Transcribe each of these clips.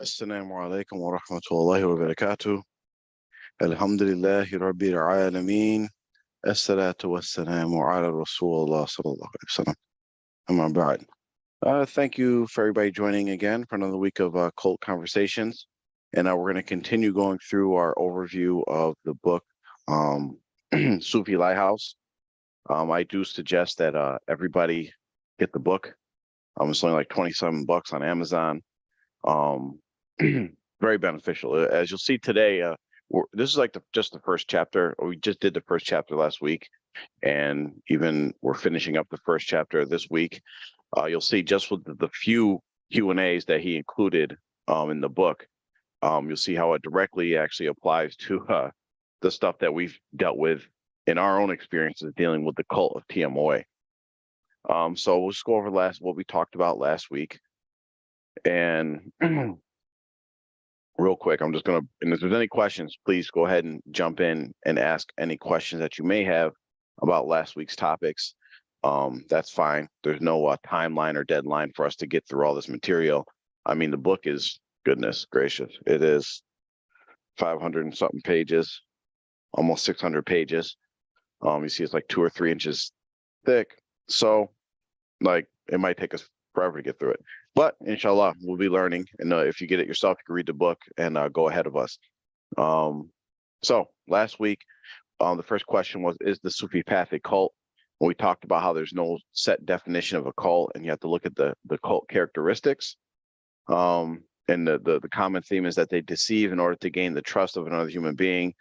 السلام عليكم ورحمة الله وبركاته. الحمد لله رب العالمين. الصلاة والسلام على رسول الله صلى الله عليه وسلم. أما بعد. Thank you for everybody joining again for another week of Cult Conversations. And now we're going to continue going through our overview of the book, Sufi Lighthouse. I do suggest that everybody get the book. It's only like $27 on Amazon. Very beneficial. As you'll see today, this is like just the first chapter. We just did the first chapter last week, and even we're finishing up the first chapter this week. You'll see just with the few Q&As that he included in the book, you'll see how it directly actually applies to the stuff that we've dealt with in our own experiences dealing with the cult of TMOA. So we'll just go over what we talked about last week. And real quick, I'm just going to, and if there's any questions, please go ahead and jump in and ask any questions that you may have about last week's topics. That's fine. There's no timeline or deadline for us to get through all this material. I mean, the book is, goodness gracious, it is 500 and something pages, almost 600 pages. You see it's like 2 or 3 inches thick. So like it might take us forever to get through it. But inshallah, we'll be learning. And if you get it yourself, you can read the book and go ahead of us. So last week, the first question was, is the Sufi path a cult? When we talked about how there's no set definition of a cult and you have to look at the cult characteristics. And the common theme is that they deceive in order to gain the trust of another human being.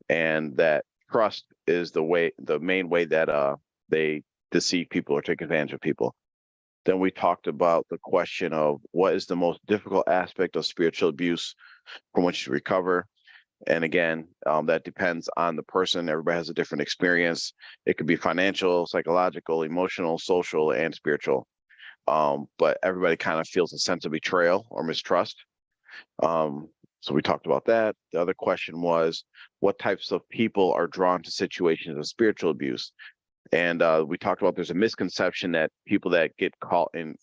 And that trust is the main way that they deceive people or take advantage of people. Then we talked about the question of what is the most difficult aspect of spiritual abuse from which to recover. And again, that depends on the person. Everybody has a different experience. It could be financial, psychological, emotional, social, and spiritual. But everybody kind of feels a sense of betrayal or mistrust. So we talked about that. The other question was, what types of people are drawn to situations of spiritual abuse? And we talked about there's a misconception that people that get caught in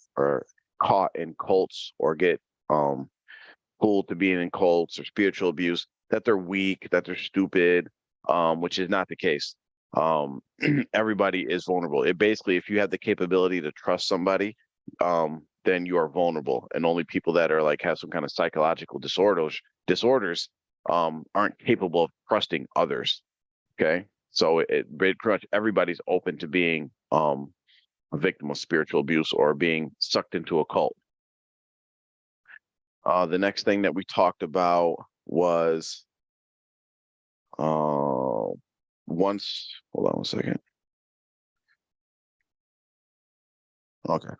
cults or get fooled to being in cults or spiritual abuse, that they're weak, that they're stupid, which is not the case. Everybody is vulnerable. It basically, if you have the capability to trust somebody, then you are vulnerable. And only people that are like have some kind of psychological disorders aren't capable of trusting others. Okay. So pretty much everybody's open to being a victim of spiritual abuse or being sucked into a cult. The next thing that we talked about was hold on one second. Okay.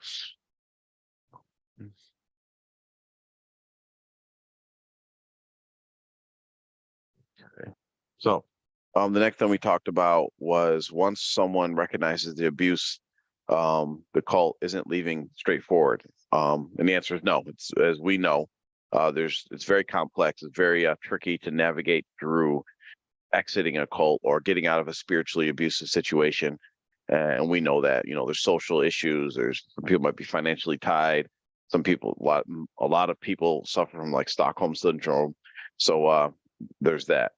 So the next thing we talked about was once someone recognizes the abuse, the cult isn't leaving straightforward. And the answer is no. It's, as we know, it's very complex. It's very tricky to navigate through exiting a cult or getting out of a spiritually abusive situation. And we know that, there's social issues. Some people might be financially tied. Some people, a lot of people suffer from like Stockholm syndrome. So there's that.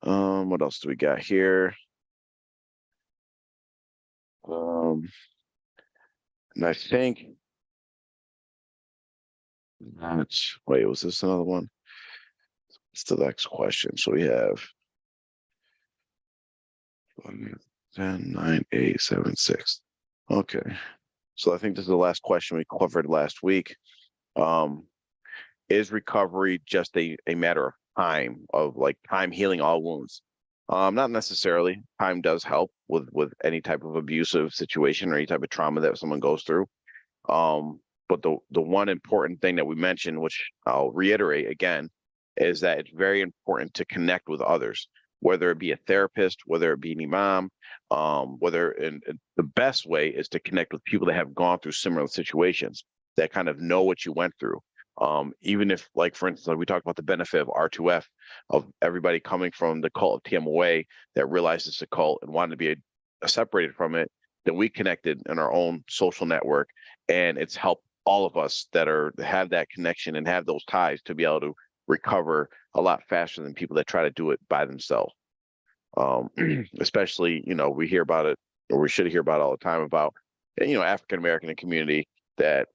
What else do we got here? And I think was this another one? It's the next question. So we have 10, 9, 8, 7, 6. Okay. So I think this is the last question we covered last week. Is recovery just a matter of time healing all wounds? Not necessarily. Time does help with any type of abusive situation or any type of trauma that someone goes through. But the one important thing that we mentioned, which I'll reiterate again, is that it's very important to connect with others, whether it be a therapist, whether it be an imam, and the best way is to connect with people that have gone through similar situations that kind of know what you went through. Even if, like, for instance, we talked about the benefit of R2F, of everybody coming from the cult of TMOA that realized it's a cult and wanted to be separated from it, then we connected in our own social network, and it's helped all of us that have that connection and have those ties to be able to recover a lot faster than people that try to do it by themselves. Especially, we hear about it, or we should hear about it all the time about, African American community that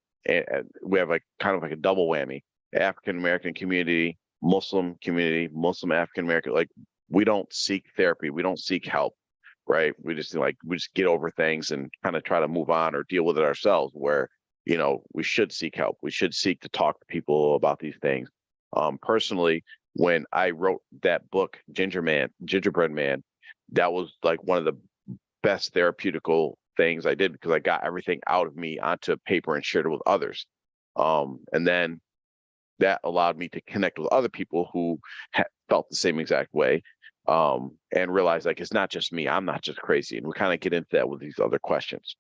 we have like kind of like a double whammy: African American community, Muslim African American. Like, we don't seek therapy, we don't seek help, right? We just get over things and kind of try to move on or deal with it ourselves. Where we should seek help. We should seek to talk to people about these things. Personally, when I wrote that book, Gingerbread Man, that was like one of the best therapeutical things I did, because I got everything out of me onto paper and shared it with others. And then that allowed me to connect with other people who felt the same exact way, and realize like it's not just me. I'm not just crazy. And we kind of get into that with these other questions.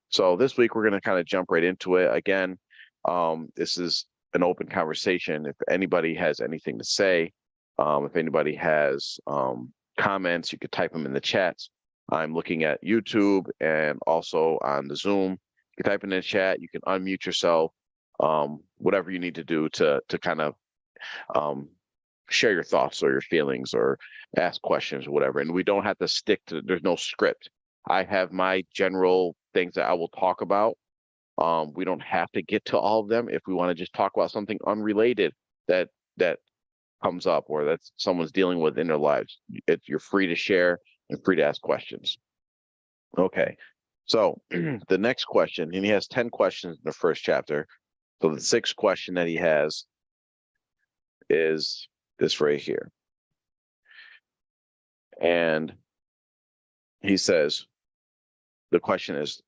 So this week we're going to kind of jump right into it. Again, this is an open conversation. If anybody has anything to say, if anybody has comments, you could type them in the chats. I'm looking at YouTube and also on the Zoom. You can type in the chat. You can unmute yourself. Whatever you need to do to kind of share your thoughts or your feelings or ask questions or whatever. And we don't have to stick to. There's no script. I have my general things that I will talk about. We don't have to get to all of them. If we want to just talk about something unrelated that comes up or that someone's dealing with in their lives, you're free to share and free to ask questions. Okay, so the next question, and he has 10 questions in the first chapter. So the sixth question that he has is this right here. And he says, the question is,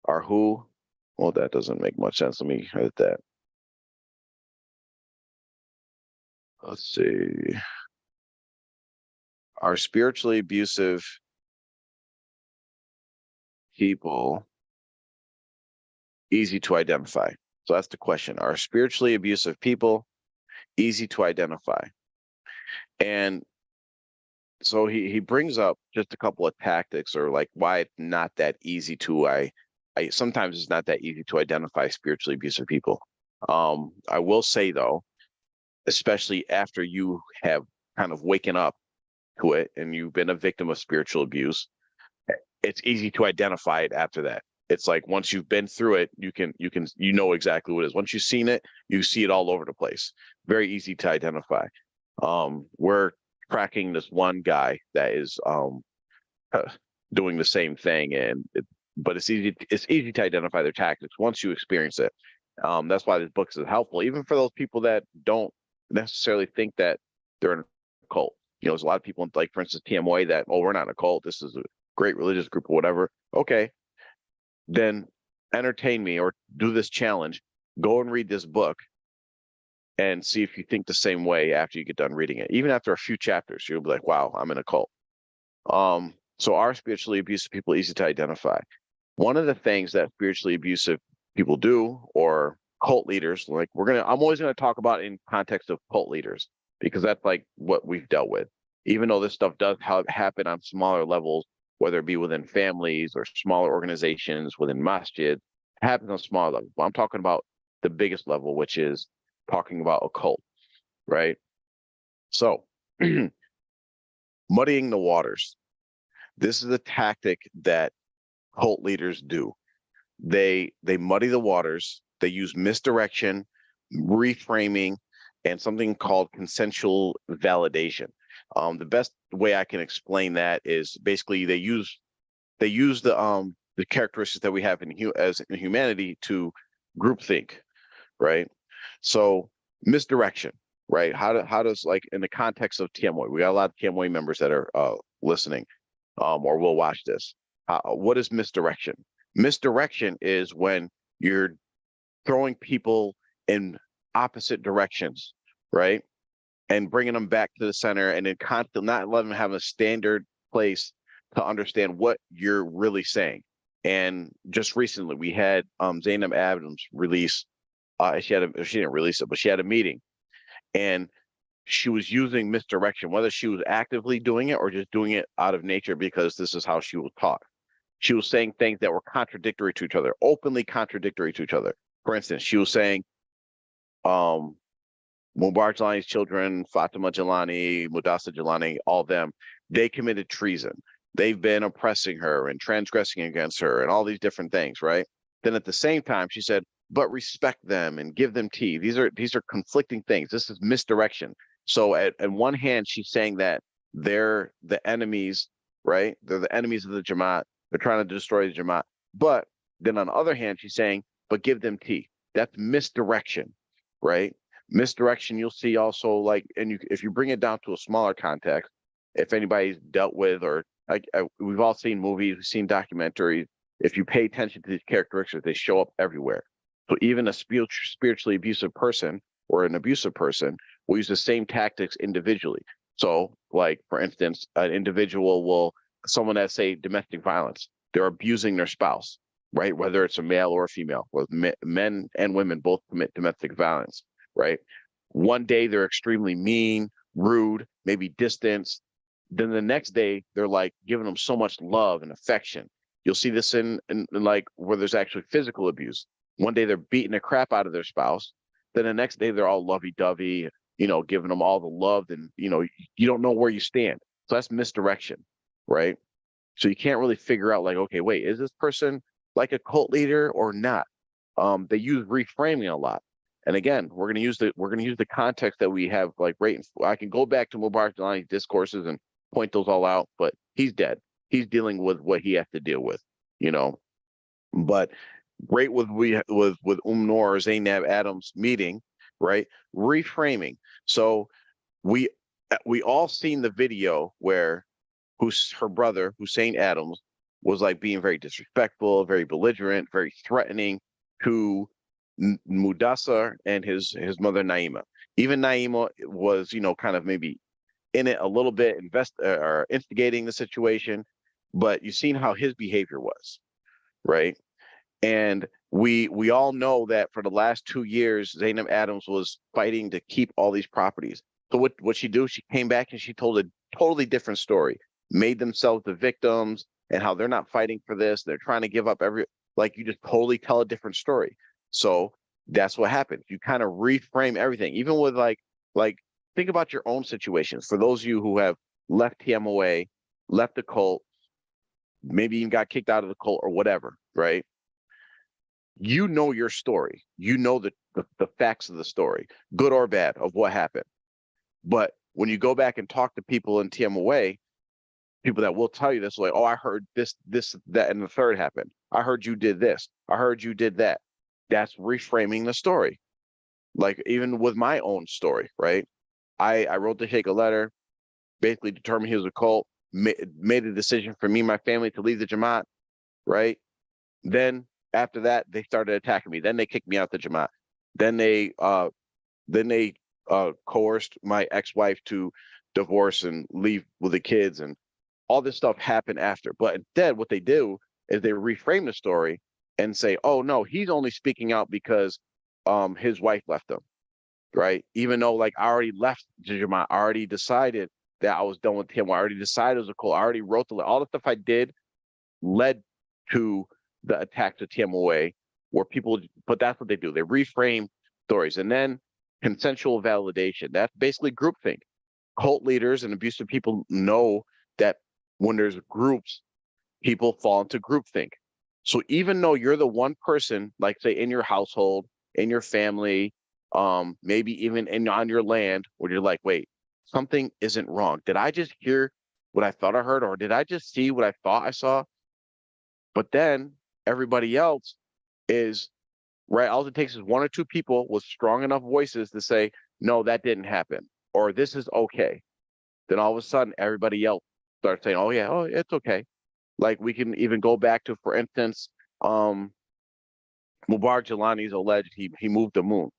well, that doesn't make much sense. Let me edit that. Let's see. Are spiritually abusive people easy to identify? So that's the question. Are spiritually abusive people easy to identify? And so he brings up just a couple of tactics, or like why it's not that easy to sometimes it's not that easy to identify spiritually abusive people. I will say though, especially after you have kind of waken up to it and you've been a victim of spiritual abuse, it's easy to identify it after that. It's like once you've been through it, you know exactly what it is. Once you've seen it, you see it all over the place. Very easy to identify. We're tracking this one guy that is doing the same thing, but it's easy to identify their tactics once you experience it. That's why this book is helpful, even for those people that don't necessarily think that they're in a cult. There's a lot of people, like for instance TMOA, that, we're not in a cult, this is a great religious group or whatever. Okay, then entertain me or do this challenge. Go and read this book and see if you think the same way after you get done reading it. Even after a few chapters, you'll be like, wow, I'm in a cult. So are spiritually abusive people easy to identify? One of the things that spiritually abusive people do, or cult leaders, like I'm always going to talk about in context of cult leaders, because that's like what we've dealt with. Even though this stuff does happen on smaller levels, whether it be within families or smaller organizations within masjid, it happens on smaller levels. But I'm talking about the biggest level, which is talking about a cult, right? So muddying the waters. This is a tactic that cult leaders do. They muddy the waters. They use misdirection, reframing, and something called consensual validation. The best way I can explain that is basically they use the characteristics that we have in humanity to groupthink, right? So misdirection, right? How does, like in the context of TMOA, we got a lot of TMOA members that are listening, or will watch this. What is misdirection? Misdirection is when you're throwing people in opposite directions, right? And bringing them back to the center, and then constantly not letting them have a standard place to understand what you're really saying. And just recently we had Zainab Adams release, she didn't release it, but she had a meeting, and she was using misdirection, whether she was actively doing it or just doing it out of nature because this is how she was taught. She was saying things that were contradictory to each other, openly contradictory to each other. For instance, she was saying, Mubarak Jelani's children, Fatima Jelani, Mudassar Jelani, all of them, they committed treason. They've been oppressing her and transgressing against her and all these different things, right? Then at the same time, she said, but respect them and give them tea. These are conflicting things. This is misdirection. So at one hand, she's saying that they're the enemies, right? They're the enemies of the Jamaat. They're trying to destroy the Jamaat. But then on the other hand, she's saying, but give them tea. That's misdirection, right? Misdirection, you'll see also, like, and if you bring it down to a smaller context, if anybody's dealt with, or we've all seen movies, we've seen documentaries, if you pay attention to these characteristics, they show up everywhere. So even a spiritually abusive person or an abusive person will use the same tactics individually. So, like, for instance, an individual someone that, say, domestic violence, they're abusing their spouse, right? Whether it's a male or a female, where men and women both commit domestic violence, right? One day they're extremely mean, rude, maybe distant. Then the next day they're like giving them so much love and affection. You'll see this in like where there's actually physical abuse. One day they're beating the crap out of their spouse. Then the next day they're all lovey-dovey, giving them all the love, and you don't know where you stand. So that's misdirection, right? So you can't really figure out, like, okay, wait, is this person like a cult leader or not? They use reframing a lot. And again, we're gonna use the context that we have, like, right. I can go back to Mubarak Jelani's discourses and point those all out, but he's dead. He's dealing with what he has to deal with, But right with Noor Zainab Adams meeting, right? Reframing. So we all seen the video where her brother Hussein Adams was like being very disrespectful, very belligerent, very threatening to Mudassar and his mother Naima. Even Naima was, kind of maybe in it a little bit, or instigating the situation, but you've seen how his behavior was, right? And we all know that for the last 2 years, Zainab Adams was fighting to keep all these properties. So what she do? She came back and she told a totally different story, made themselves the victims, and how they're not fighting for this. They're trying to give up you just totally tell a different story. So that's what happens. You kind of reframe everything, even with like think about your own situations. For those of you who have left TMOA, left the cult, maybe even got kicked out of the cult or whatever, right? You know your story. You know the facts of the story, good or bad, of what happened. But when you go back and talk to people in TMOA, people that will tell you this, like, oh, I heard this, that, and the third happened. I heard you did this. I heard you did that. That's reframing the story. Like, even with my own story, right? I wrote the Sheikh a letter, basically determined he was a cult, made a decision for me and my family to leave the Jamaat, right? Then after that, they started attacking me. Then they kicked me out the Jamaat. Then they coerced my ex-wife to divorce and leave with the kids, and all this stuff happened after. But instead, what they do is they reframe the story and say, oh no, he's only speaking out because his wife left him, right? Even though, like, I already left Jamaat, I already decided that I was done with him. I already decided it was a cult. I already wrote all the stuff I did led to the attack to TMOA, where people, but that's what they do. They reframe stories. And then consensual validation. That's basically groupthink. Cult leaders and abusive people know that when there's groups, people fall into groupthink. So even though you're the one person, like, say, in your household, in your family, maybe even on your land, where you're like, wait, something isn't wrong. Did I just hear what I thought I heard, or did I just see what I thought I saw? But then everybody else is, right, all it takes is one or two people with strong enough voices to say, no, that didn't happen, or this is okay. Then all of a sudden, everybody else starts saying, oh yeah, oh, it's okay. Like, we can even go back to, for instance, Mubarak Jelani's alleged he moved the moon.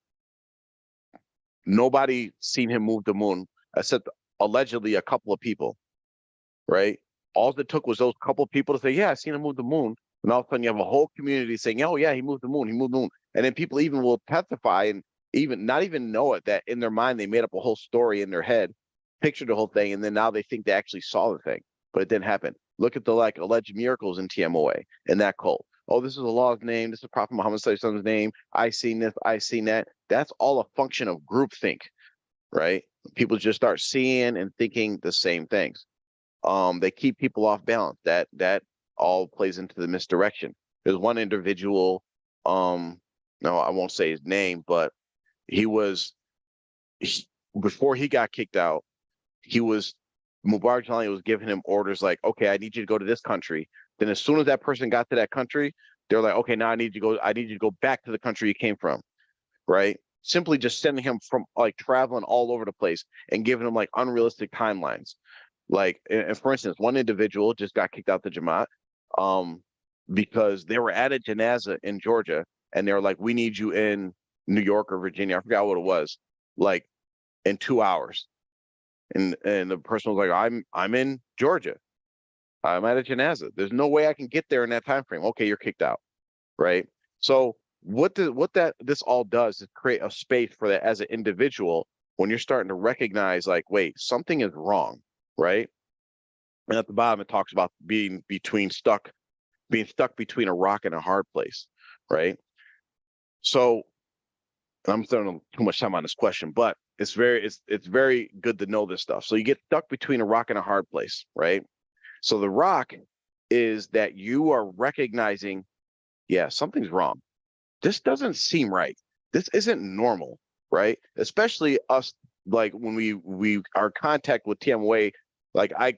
Nobody seen him move the moon except allegedly a couple of people, right? All it took was those couple of people to say, yeah, I seen him move the moon. And all of a sudden you have a whole community saying, oh yeah, he moved the moon, he moved the moon. And then people even will testify and even not even know it, that in their mind, they made up a whole story in their head, pictured the whole thing. And then now they think they actually saw the thing, but it didn't happen. Look at the, like, alleged miracles in TMOA and that cult. oh, this is Allah's name, this is Prophet Muhammad's name, I seen this, I seen that. That's all a function of groupthink, right? People just start seeing and thinking the same things. They keep people off balance. That all plays into the misdirection. There's one individual, no, I won't say his name, but he was before he got kicked out, he was Mubarak Jalani was giving him orders like, okay, I need you to go to this country. Then as soon as that person got to that country, they're like, okay, now I need you to go back to the country you came from, right? Simply just sending him from like traveling all over the place and giving him like unrealistic timelines. Like, and for instance, one individual just got kicked out the Jamaat because they were at a janazah in Georgia and they were like, we need you in New York or Virginia. I forgot what it was, like in 2 hours. And the person was like, I'm in Georgia. I'm at a janazah. There's no way I can get there in that time frame. Okay, you're kicked out, right? So this all does is create a space for that as an individual when you're starting to recognize like, wait, something is wrong, right? And at the bottom it talks about being stuck between a rock and a hard place, right? So I'm spending too much time on this question, but it's very good to know this stuff. So you get stuck between a rock and a hard place, right? So the rock is that you are recognizing, yeah, something's wrong. This doesn't seem right. This isn't normal, right? Especially us, like when we our contact with TMWA, like I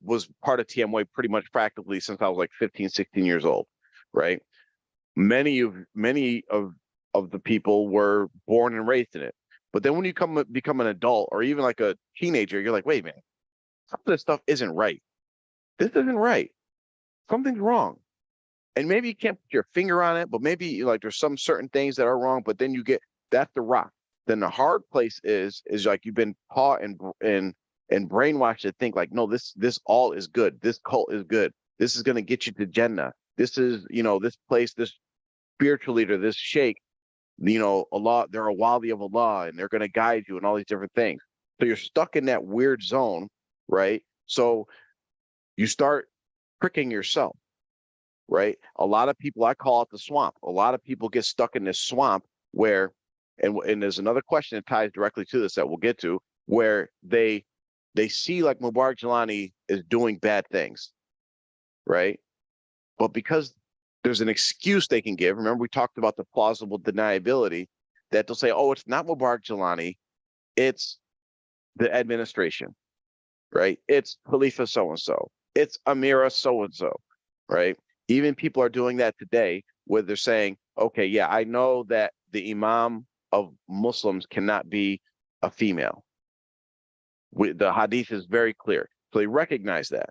was part of TMWA pretty much practically since I was like 15, 16 years old, right? Many of the people were born and raised in it. But then when you become an adult or even like a teenager, you're like, wait, man, some of this stuff isn't right. This isn't right. Something's wrong. And maybe you can't put your finger on it, but maybe like there's some certain things that are wrong, but then you get that's the rock. Then the hard place is like you've been taught and brainwashed to think like, no, this all is good. This cult is good. This is gonna get you to Jannah. This is, this place, this spiritual leader, this sheikh, Allah, they're a wali of Allah and they're gonna guide you and all these different things. So you're stuck in that weird zone, right? So you start tricking yourself, right? A lot of people, I call it the swamp. A lot of people get stuck in this swamp where, and there's another question that ties directly to this that we'll get to, where they see like Mubarak Jalani is doing bad things, right? But because there's an excuse they can give, remember we talked about the plausible deniability, that they'll say, oh, it's not Mubarak Jalani, it's the administration, right? It's Khalifa so-and-so, it's Amira so-and-so, right? Even people are doing that today where they're saying, okay, yeah, I know that the imam of Muslims cannot be a female. The hadith is very clear. So they recognize that.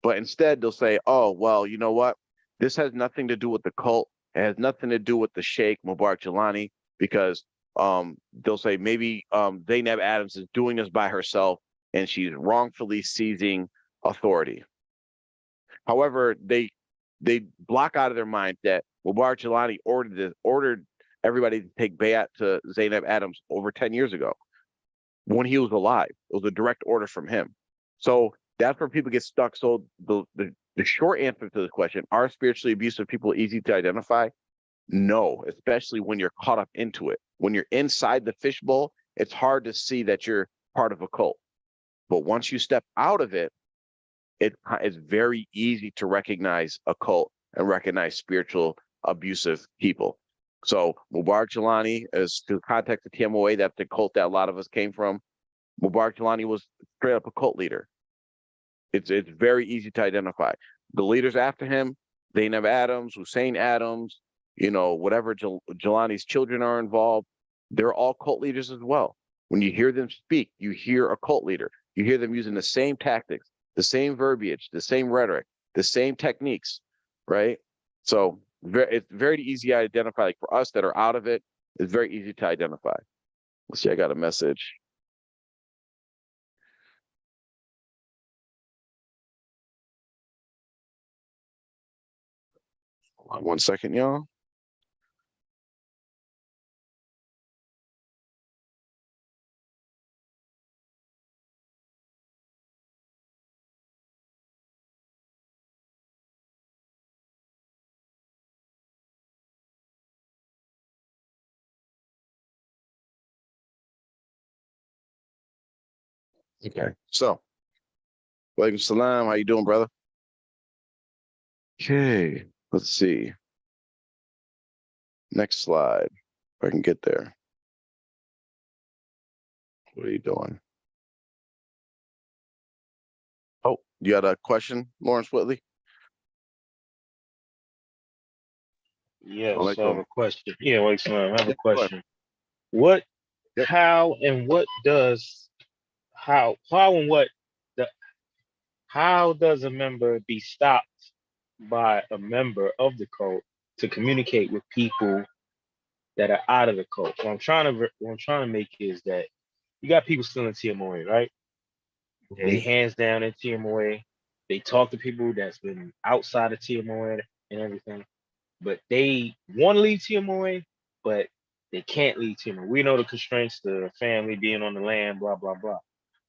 But instead they'll say, oh, well, you know what? This has nothing to do with the cult. It has nothing to do with the Sheikh Mubarak Jalani, because they'll say maybe Zainab Adams is doing this by herself and she's wrongfully seizing authority. However, they block out of their mind that Mubarak Jalani ordered everybody to take bayat to Zainab Adams over 10 years ago when he was alive. It was a direct order from him. So that's where people get stuck. So the short answer to the question, are spiritually abusive people easy to identify? No, especially when you're caught up into it. When you're inside the fishbowl, it's hard to see that you're part of a cult. But once you step out of it, it's very easy to recognize a cult and recognize spiritual abusive people. So Mubarak Jalani is, to context the TMOA, that's the cult that a lot of us came from. Mubarak Jalani was straight up a cult leader. It's very easy to identify. The leaders after him, Zainab Adams, Hussein Adams, whatever Jalani's children are involved, they're all cult leaders as well. When you hear them speak, you hear a cult leader. You hear them using the same tactics, the same verbiage, the same rhetoric, the same techniques, right? So it's very easy to identify. Like for us that are out of it, it's very easy to identify. Let's see, I got a message. Hold on 1 second, y'all. Okay. So, walaikum salam. How you doing, brother? Okay. Let's see. Next slide. If I can get there. What are you doing? Oh, you got a question, Lawrence Whitley? Yes, I have Alaikum. a question. Yeah, wait, Slam, I have a Yeah, go ahead. question. What, Yep. how, and what does, how and what, the, how does a member be stopped by a member of the cult to communicate with people that are out of the cult? What I'm trying to make is that you got people still in TMOA, right? They Mhm. hands down in TMOA. They talk to people that's been outside of TMOA and everything, but they want to leave TMOA, but they can't leave TMOA. We know the constraints, the family being on the land, blah, blah, blah.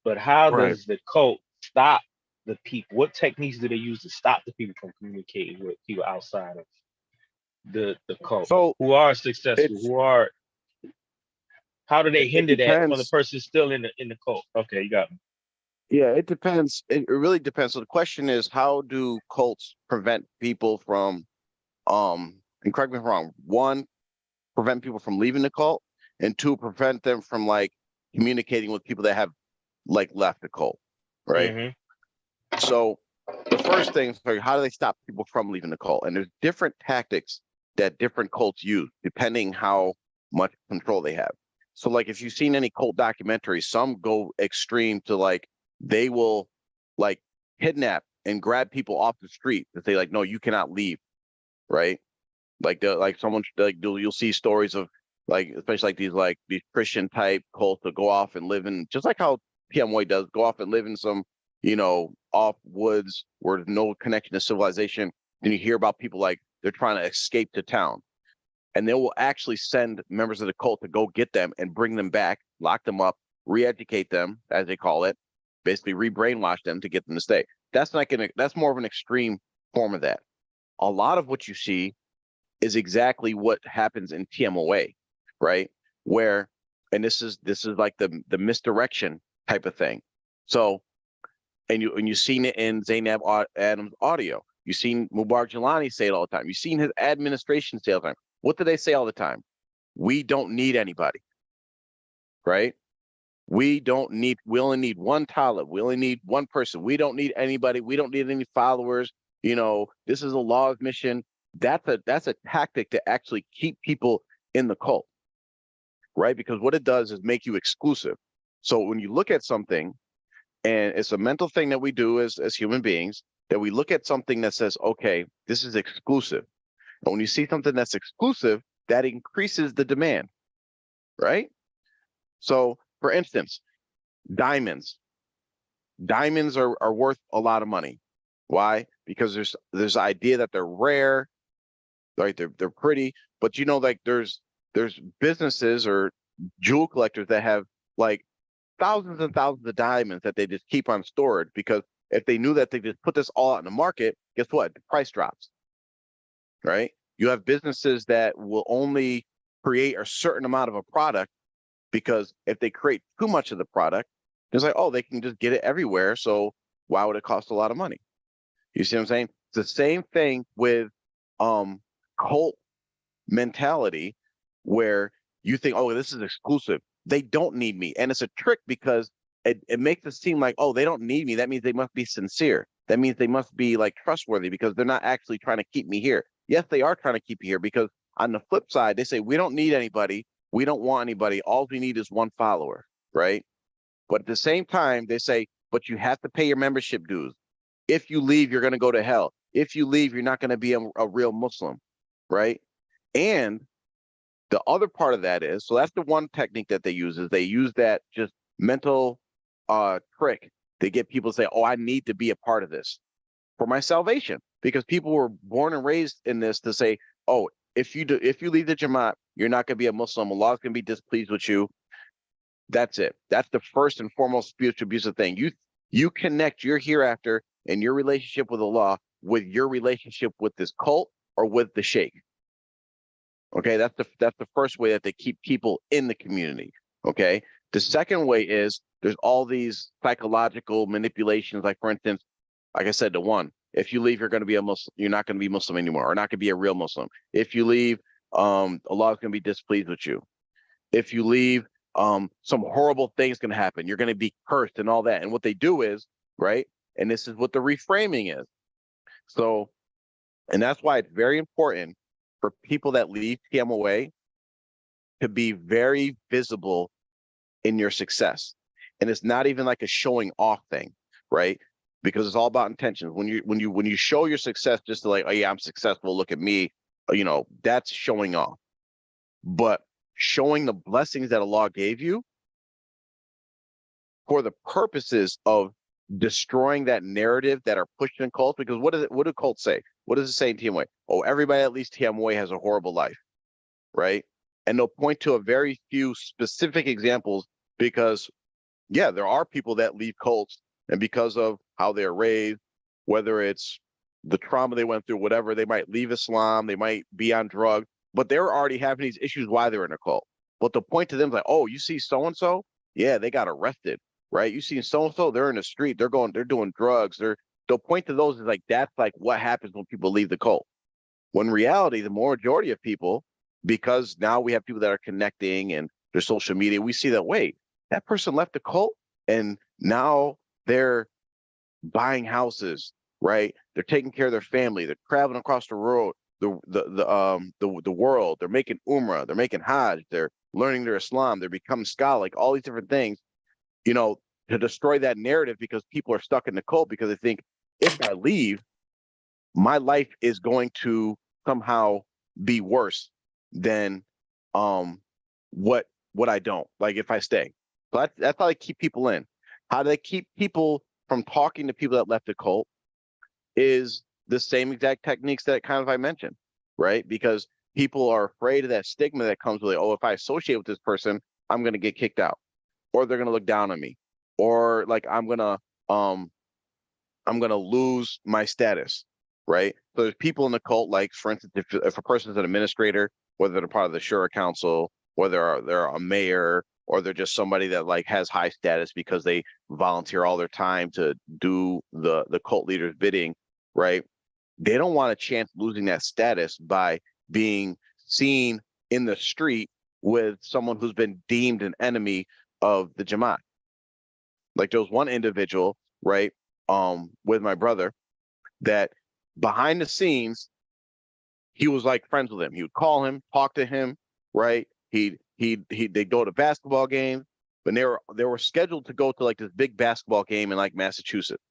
But how Right. does the cult stop the people? What techniques do they use to stop the people from communicating with people outside of the cult So who are successful, it's who are, how do they it hinder that from the depends. person still in the cult? Okay, you got me. Yeah, it depends. It really depends. So the question is, how do cults prevent people from and correct me if I'm wrong, one, prevent people from leaving the cult, and two, prevent them from like communicating with people that have like left the cult, right? Mm-hmm. So the first thing is like, how do they stop people from leaving the cult? And there's different tactics that different cults use depending how much control they have. So like if you've seen any cult documentaries, some go extreme to like they will like kidnap and grab people off the street to say like, no, you cannot leave, right? Like the like someone like you'll see stories of like especially like these Christian type cults that go off and live in just like how PMOA does, go off and live in some, off woods where there's no connection to civilization. Then you hear about people like they're trying to escape to town. And they will actually send members of the cult to go get them and bring them back, lock them up, re-educate them, as they call it, basically re-brainwash them to get them to stay. That's more of an extreme form of that. A lot of what you see is exactly what happens in TMOA, right? Where, and this is like the misdirection type of thing. So, and you've seen it in Zainab Adams' audio. You've seen Mubarak Jelani say it all the time. You've seen his administration say it all the time. What do they say all the time? We don't need anybody, right? We only need one talib. We only need one person. We don't need anybody. We don't need any followers. This is a law's mission. That's a tactic to actually keep people in the cult, right? Because what it does is make you exclusive. So when you look at something, and it's a mental thing that we do as human beings, that we look at something that says, okay, this is exclusive. And when you see something that's exclusive, that increases the demand, right? So for instance, diamonds. Diamonds are worth a lot of money. Why? Because there's idea that they're rare, right? They're pretty, but like there's businesses or jewel collectors that have like thousands and thousands of diamonds that they just keep on storage because if they knew that they just put this all out in the market, guess what? The price drops, right? You have businesses that will only create a certain amount of a product because if they create too much of the product, it's like, oh, they can just get it everywhere. So why would it cost a lot of money? You see what I'm saying? It's the same thing with cult mentality where you think, oh, this is exclusive. They don't need me. And it's a trick because it makes it seem like, oh, they don't need me. That means they must be sincere. That means they must be like trustworthy because they're not actually trying to keep me here. Yes, they are trying to keep you here because on the flip side, they say, we don't need anybody. We don't want anybody. All we need is one follower, right? But at the same time, they say, but you have to pay your membership dues. If you leave, you're going to go to hell. If you leave, you're not going to be a real Muslim, right? And the other part of that is, so that's the one technique that they use is they use that just mental trick to get people to say, oh, I need to be a part of this for my salvation. Because people were born and raised in this to say, oh, if you leave the Jamaat, you're not going to be a Muslim. Allah's going to be displeased with you. That's it. That's the first and foremost spiritual abusive thing. You connect your hereafter and your relationship with Allah with your relationship with this cult or with the sheikh. Okay, that's the first way that they keep people in the community. Okay, the second way is there's all these psychological manipulations. Like, for instance, like I said, the one, if you leave, you're going to be a Muslim, you're not going to be Muslim anymore, or not going to be a real Muslim. If you leave, Allah is going to be displeased with you. If you leave, some horrible things going to happen. You're going to be cursed and all that. And what they do is, right, and this is what the reframing is. So, and that's why it's very important for people that leave TMOA to be very visible in your success. And it's not even like a showing off thing, right? Because it's all about intentions. When you show your success just to like, oh yeah, I'm successful, look at me, that's showing off. But showing the blessings that Allah gave you for the purposes of destroying that narrative that are pushed in cults. Because what do cults say? What does it say in TMOA? Oh, everybody at least TMOA has a horrible life, right? And they'll point to a very few specific examples because, yeah, there are people that leave cults, and because of how they're raised, whether it's the trauma they went through, whatever, they might leave Islam, they might be on drugs, but they're already having these issues while they're in a cult. But the point to them is like, oh, you see so-and-so? Yeah, they got arrested, right? You see so-and-so, they're in the street, they're doing drugs. They'll point to those as like, that's like what happens when people leave the cult. When in reality, the majority of people, because now we have people that are connecting and their social media, we see that, wait, that person left the cult and now they're buying houses, right? They're taking care of their family. They're traveling across the road, the world. They're making Umrah. They're making Hajj. They're learning their Islam. They're becoming scholar, like all these different things, to destroy that narrative, because people are stuck in the cult because they think if I leave, my life is going to somehow be worse than what I don't, like if I stay. So that's how they keep people in. How they keep people from talking to people that left the cult is the same exact techniques that kind of I mentioned, right? Because people are afraid of that stigma that comes with it. Oh, if I associate with this person, I'm going to get kicked out, or they're going to look down on me, or like I'm going to lose my status, right? So there's people in the cult, like for instance, if a person's an administrator, whether they're part of the Shura Council, whether they're a mayor, or they're just somebody that like has high status because they volunteer all their time to do the cult leader's bidding, right? They don't want a chance losing that status by being seen in the street with someone who's been deemed an enemy of the Jamaat. Like there was one individual, right, with my brother, that behind the scenes, he was like friends with him. He would call him, talk to him, right? They'd go to basketball games, but they were scheduled to go to like this big basketball game in like Massachusetts,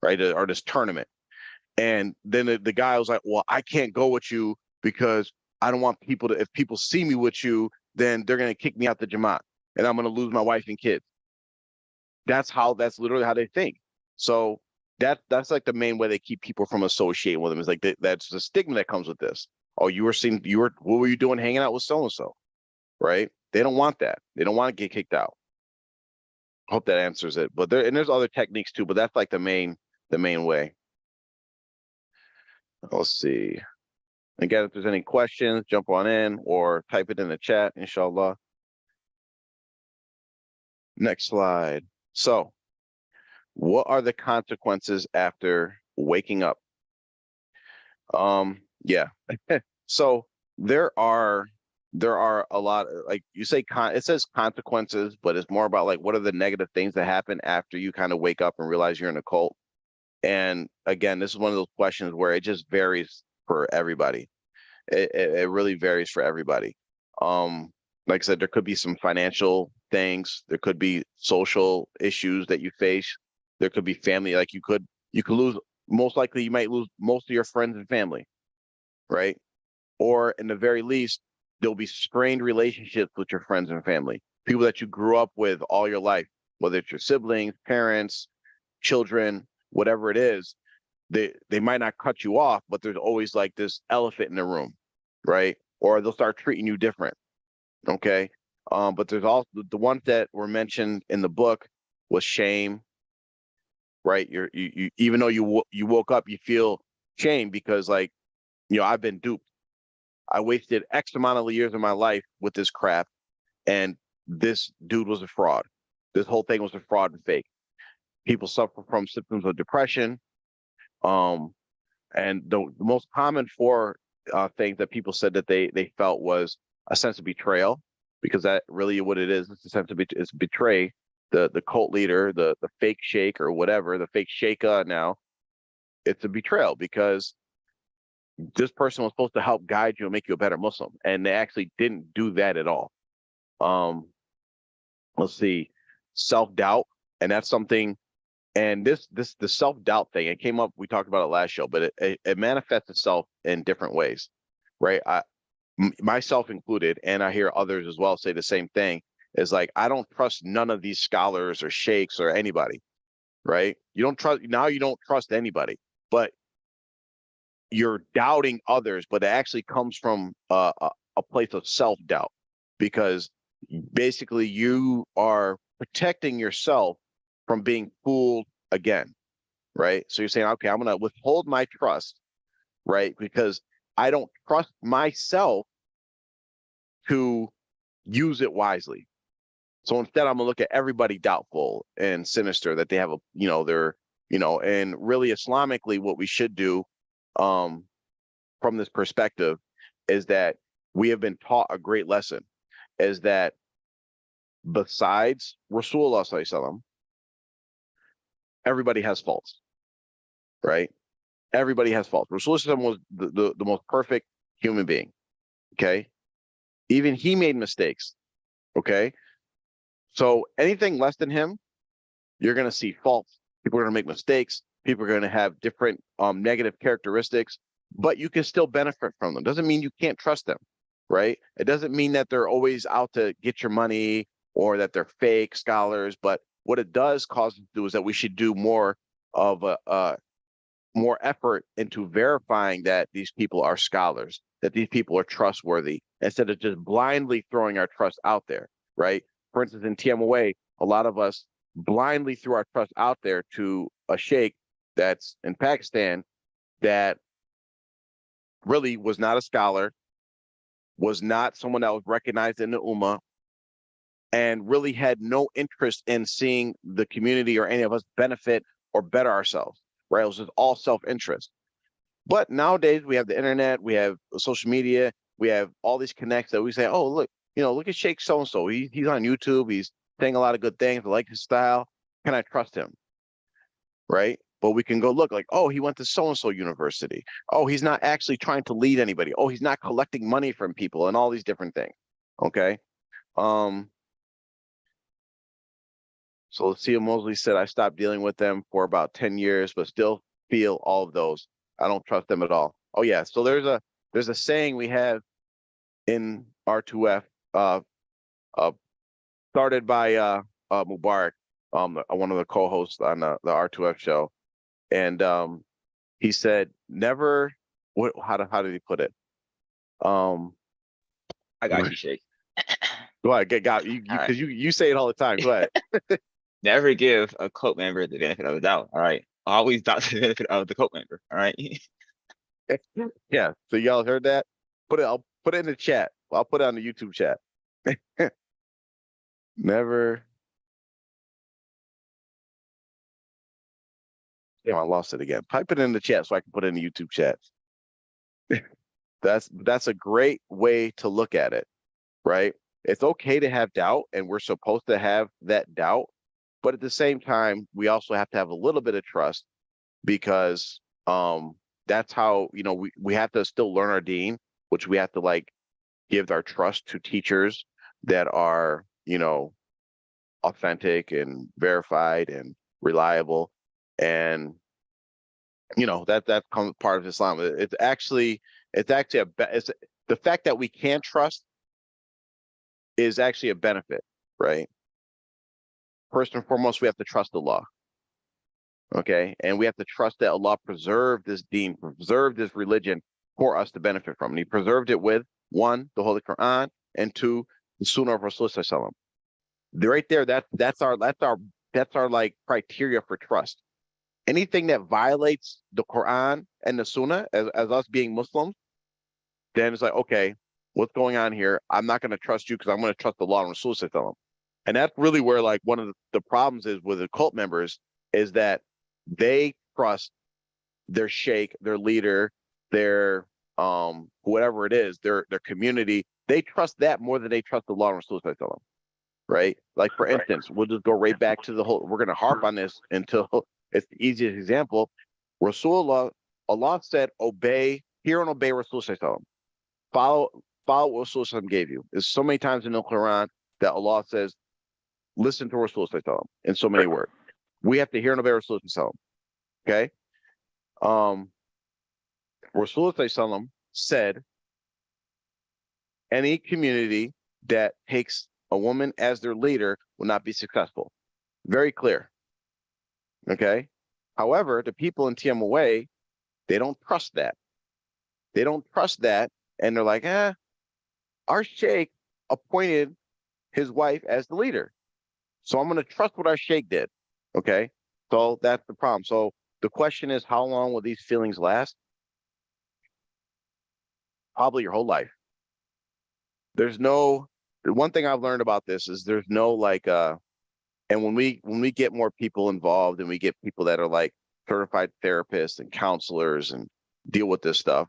right? Or this tournament. And then the guy was like, well, I can't go with you because I don't want people to, if people see me with you, then they're going to kick me out the Jamaat and I'm going to lose my wife and kids. That's literally how they think. So that's like the main way they keep people from associating with them, is like that's the stigma that comes with this. Oh, what were you doing hanging out with so-and-so, right? They don't want that. They don't want to get kicked out. Hope that answers it. But there's other techniques too, but that's like the main way. Let's see. Again, if there's any questions, jump on in or type it in the chat, inshallah. Next slide. So, what are the consequences after waking up? Yeah. So there are a lot, like you say, it says consequences, but it's more about like what are the negative things that happen after you kind of wake up and realize you're in a cult. And again, this is one of those questions where it just varies for everybody. It really varies for everybody. Like I said, there could be some financial things, there could be social issues that you face, there could be family, like you could lose, most likely you might lose most of your friends and family, right? Or in the very least, there'll be strained relationships with your friends and family, people that you grew up with all your life, whether it's your siblings, parents, children, whatever it is. They might not cut you off, but there's always like this elephant in the room, right? Or they'll start treating you different. Okay. But there's also the ones that were mentioned in the book was shame, right? You even though you woke up, you feel shame because like, I've been duped. I wasted X amount of years of my life with this crap, and this dude was a fraud. This whole thing was a fraud and fake. People suffer from symptoms of depression. And the most common four things that people said that they felt was a sense of betrayal, because that really what it is. It's a sense of it's betray the cult leader, the fake sheikh or whatever, the fake sheikha now. It's a betrayal because this person was supposed to help guide you and make you a better Muslim, and they actually didn't do that at all. Let's see, self-doubt, and that's something. And the self-doubt thing, it came up, we talked about it last show, but it manifests itself in different ways, right? Myself included, and I hear others as well say the same thing, is like, I don't trust none of these scholars or sheikhs or anybody, right? You don't trust anybody, but you're doubting others, but it actually comes from a place of self-doubt, because basically you are protecting yourself from being fooled again, right? So you're saying, okay, I'm going to withhold my trust, right? Because I don't trust myself to use it wisely. So instead, I'm going to look at everybody doubtful and sinister, that they have and really Islamically, what we should do from this perspective is that we have been taught a great lesson, is that besides Rasulullah Sallallahu Alaihi Wasallam, everybody has faults, right? Everybody has faults. Rasulullah was the most perfect human being, okay? Even he made mistakes, okay? So anything less than him, you're going to see faults. People are going to make mistakes. People are going to have different negative characteristics, but you can still benefit from them. Doesn't mean you can't trust them, right? It doesn't mean that they're always out to get your money or that they're fake scholars, but what it does cause us to do is that we should do more of more effort into verifying that these people are scholars, that these people are trustworthy, instead of just blindly throwing our trust out there, right? For instance, in TMOA, a lot of us blindly threw our trust out there to a sheikh that's in Pakistan that really was not a scholar, was not someone that was recognized in the Ummah, and really had no interest in seeing the community or any of us benefit or better ourselves, right? It was just all self-interest. But nowadays we have the internet, we have social media, we have all these connects that we say, oh, look, look at Sheikh so-and-so. He's on YouTube. He's saying a lot of good things. I like his style. Can I trust him? Right? But we can go look like, oh, he went to so-and-so university. Oh, he's not actually trying to lead anybody. Oh, he's not collecting money from people and all these different things. Okay. So Lucia Mosley said, I stopped dealing with them for about 10 years, but still feel all of those. I don't trust them at all. Oh yeah. So there's a saying we have in R2F, started by Mubarak, one of the co-hosts on the R2F show. And he said, never, how did he put it? I got you, Sheikh. Go ahead, got you, because you say it all the time. Go ahead. Never give a cult member the benefit of the doubt. All right. Always doubt the benefit of the cult member. All right. Yeah. So y'all heard that? I'll put it in the chat. I'll put it on the YouTube chat. Never. Damn, I lost it again. Type it in the chat so I can put it in the YouTube chat. That's a great way to look at it, right? It's okay to have doubt, and we're supposed to have that doubt. But at the same time, we also have to have a little bit of trust, because that's how, we have to still learn our deen, which we have to give our trust to teachers that are, authentic and verified and reliable. And, that comes part of Islam. It's actually the fact that we can trust is actually a benefit, right? First and foremost, we have to trust Allah. Okay. And we have to trust that Allah preserved this deen, preserved this religion for us to benefit from. And he preserved it with, one, the Holy Quran, and two, the Sunnah of Rasulullah Sallallahu Alaihi Wasallam. Right there, that's our criteria for trust. Anything that violates the Quran and the Sunnah as us being Muslims, then it's like, okay, what's going on here? I'm not going to trust you because I'm going to trust the law and Rasulullah Sallallahu Alaihi Wasallam. And that's really where like one of the problems is with the cult members is that they trust their sheikh, their leader, their whatever it is, their community. They trust that more than they trust the law and Rasul, right? Like for instance, we'll just go right back to the whole. We're gonna harp on this until it's the easiest example. Rasulullah, Allah said, "Obey, hear and obey Rasul sallallahu. Follow what Rasul sallallahu gave you." There's so many times in the Quran that Allah says, "Listen to Rasul sallallahu," in so many words. We have to hear and obey Rasul sallallahu. Okay. Rasul sallallahu said, "Any community that takes a woman as their leader will not be successful." Very clear. Okay. However, the people in TMOA, they don't trust that. They don't trust that. And they're like, our sheikh appointed his wife as the leader. So I'm going to trust what our sheikh did. Okay. So that's the problem. So the question is, how long will these feelings last? Probably your whole life. There's no, the one thing I've learned about this is there's no like, and when we get more people involved and we get people that are like certified therapists and counselors and deal with this stuff,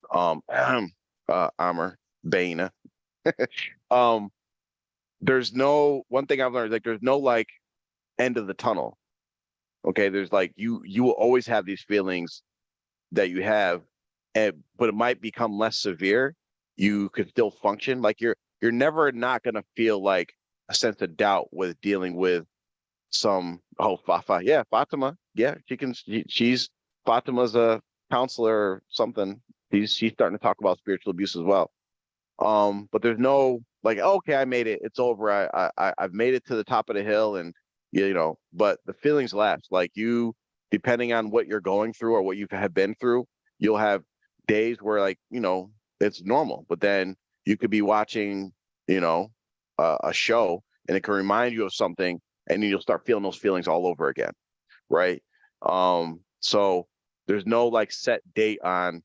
Amr, Baina, there's no, one thing I've learned, like there's no like end of the tunnel. Okay, there's like you will always have these feelings that you have, but it might become less severe. You could still function. Like you're never not gonna feel like a sense of doubt with dealing with some Fatima. Yeah, she's Fatima's a counselor or something. She's starting to talk about spiritual abuse as well. But there's no like, okay, I made it. It's over. I've made it to the top of the hill, and but the feelings last. Like you, depending on what you're going through or what you have been through, you'll have days where like, it's normal, but then you could be watching, a show and it can remind you of something and then you'll start feeling those feelings all over again. Right. So there's no like set date on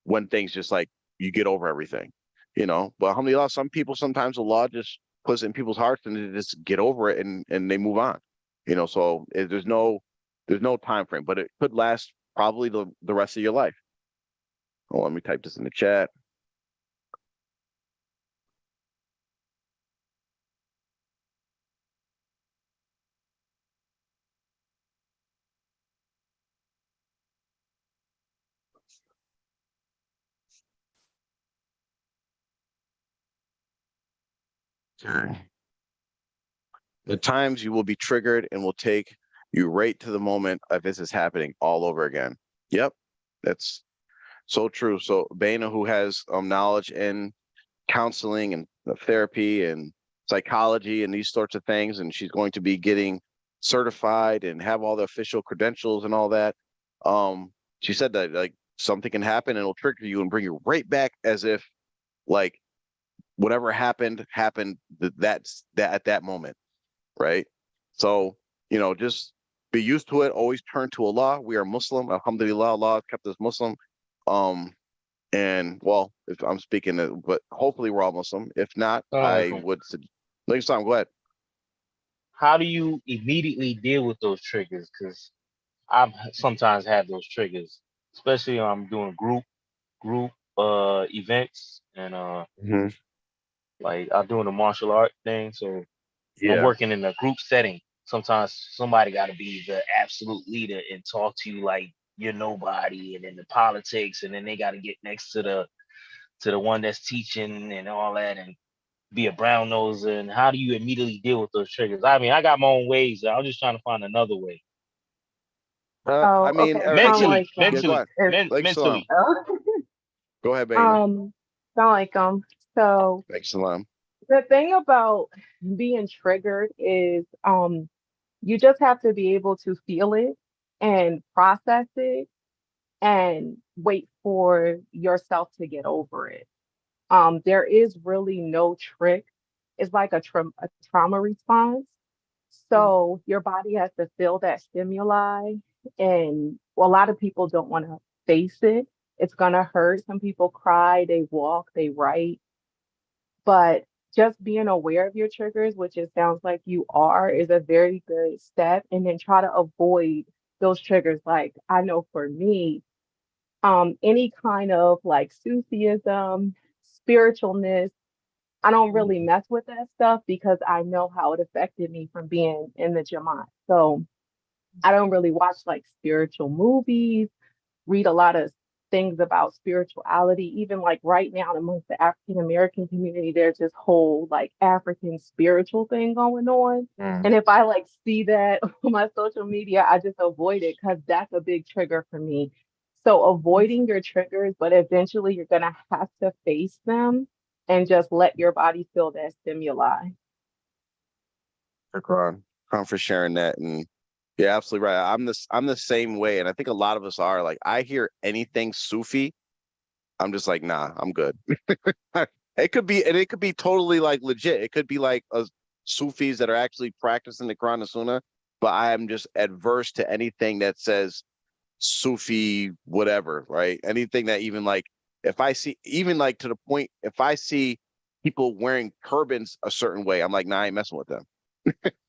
when things just like you get over everything, but alhamdulillah, some people, sometimes the law just puts it in people's hearts and they just get over it and they move on, so there's no time frame, but it could last probably the rest of your life. Oh, let me type this in the chat. Okay. The times you will be triggered and will take you right to the moment of this is happening all over again. Yep, that's so true. So Baina, who has knowledge in counseling and therapy and psychology and these sorts of things, and she's going to be getting certified and have all the official credentials and all that. She said that like something can happen and it'll trigger you and bring you right back as if like whatever happened that's that at that moment, right? So just be used to it. Always turn to Allah. We are Muslim, alhamdulillah. Allah has kept us Muslim. And well, if I'm speaking, but hopefully we're all Muslim. If not, I would. Next time, go ahead. How do you immediately deal with those triggers? Because I've sometimes had those triggers, especially when I'm doing group events and like I'm doing a martial art thing. So I'm working in a group setting. Sometimes somebody got to be the absolute leader and talk to you like you're nobody, and then the politics, and then they got to get next to the one that's teaching and all that, and be a brown noser. And how do you immediately deal with those triggers? I mean, I got my own ways. I'm just trying to find another way. I mean, okay. Mentally, go mentally, ahead. mentally. Go ahead, baby. So Thanks, Salam. the thing about being triggered is you just have to be able to feel it and process it and wait for yourself to get over it. There is really no trick. It's like a trauma response. So your body has to feel that stimuli, and well, a lot of people don't want to face it. It's gonna hurt. Some people cry, they walk, they write, but just being aware of your triggers, which it sounds like you are, is a very good step. And then try to avoid those triggers. Like I know for me, any kind of like Sufism, spiritualness, I don't really mess with that stuff because I know how it affected me from being in the Jamaat. So I don't really watch like spiritual movies, read a lot of things about spirituality. Even like right now amongst the African American community, there's this whole like African spiritual thing going on. Mm. And if I like see that on my social media, I just avoid it because that's a big trigger for me. So avoiding your triggers, but eventually you're gonna have to face them and just let your body feel that stimuli. Shukran. For sharing that. And yeah, absolutely right. I'm the same way. And I think a lot of us are like, I hear anything Sufi, I'm just like, nah, I'm good. It could be, and it could be totally like legit. It could be like Sufis that are actually practicing the Quran and Sunnah, but I am just adverse to anything that says Sufi, whatever, right? Anything that even like, if I see, even like to the point, if I see people wearing turbans a certain way, I'm like, nah, I ain't messing with them,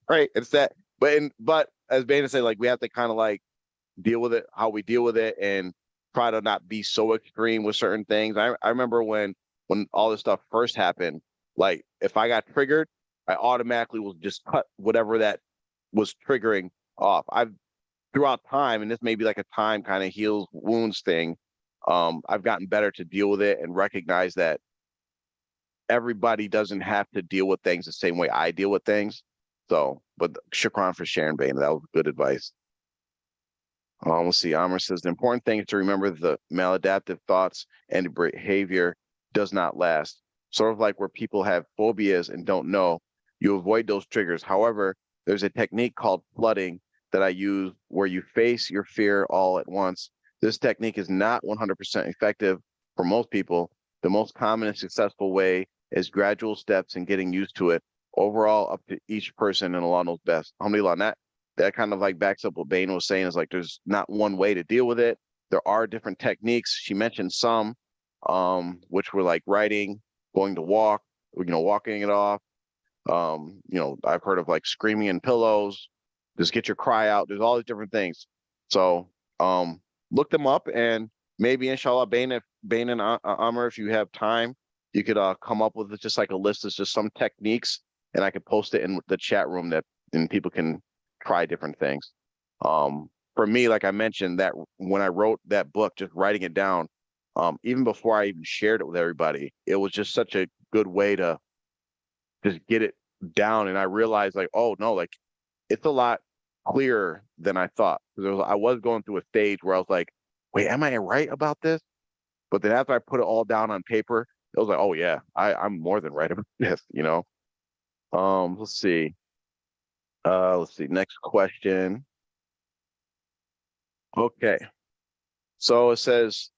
right? It's that, but as Bana said, like we have to kind of like deal with it how we deal with it and try to not be so extreme with certain things. I remember when all this stuff first happened, like if I got triggered, I automatically will just cut whatever that was triggering off. I've throughout time, and this may be like a time kind of heals wounds thing. I've gotten better to deal with it and recognize that everybody doesn't have to deal with things the same way I deal with things. So, but shukran for sharing, Bane. That was good advice. Let's see. Amr says the important thing is to remember the maladaptive thoughts and behavior does not last. Sort of like where people have phobias and don't know, you avoid those triggers. However, there's a technique called flooding that I use where you face your fear all at once. This technique is not 100% effective for most people. The most common and successful way is gradual steps and getting used to it. Overall, up to each person and Allah knows best. Alhamdulillah, that kind of like backs up what Bane was saying is like there's not one way to deal with it. There are different techniques. She mentioned some, which were like writing, going to walk, walking it off. I've heard of like screaming in pillows, just get your cry out. There's all these different things. So look them up and maybe inshallah, Bane and Amr, if you have time, you could come up with just like a list of just some techniques and I could post it in the chat room and people can try different things. For me, like I mentioned, that when I wrote that book, just writing it down, even before I even shared it with everybody, it was just such a good way to just get it down. And I realized like, oh no, like it's a lot clearer than I thought. Because I was going through a stage where I was like, wait, am I right about this? But then after I put it all down on paper, it was like, oh yeah, I'm more than right about this, Let's see. Next question. Okay. So it says,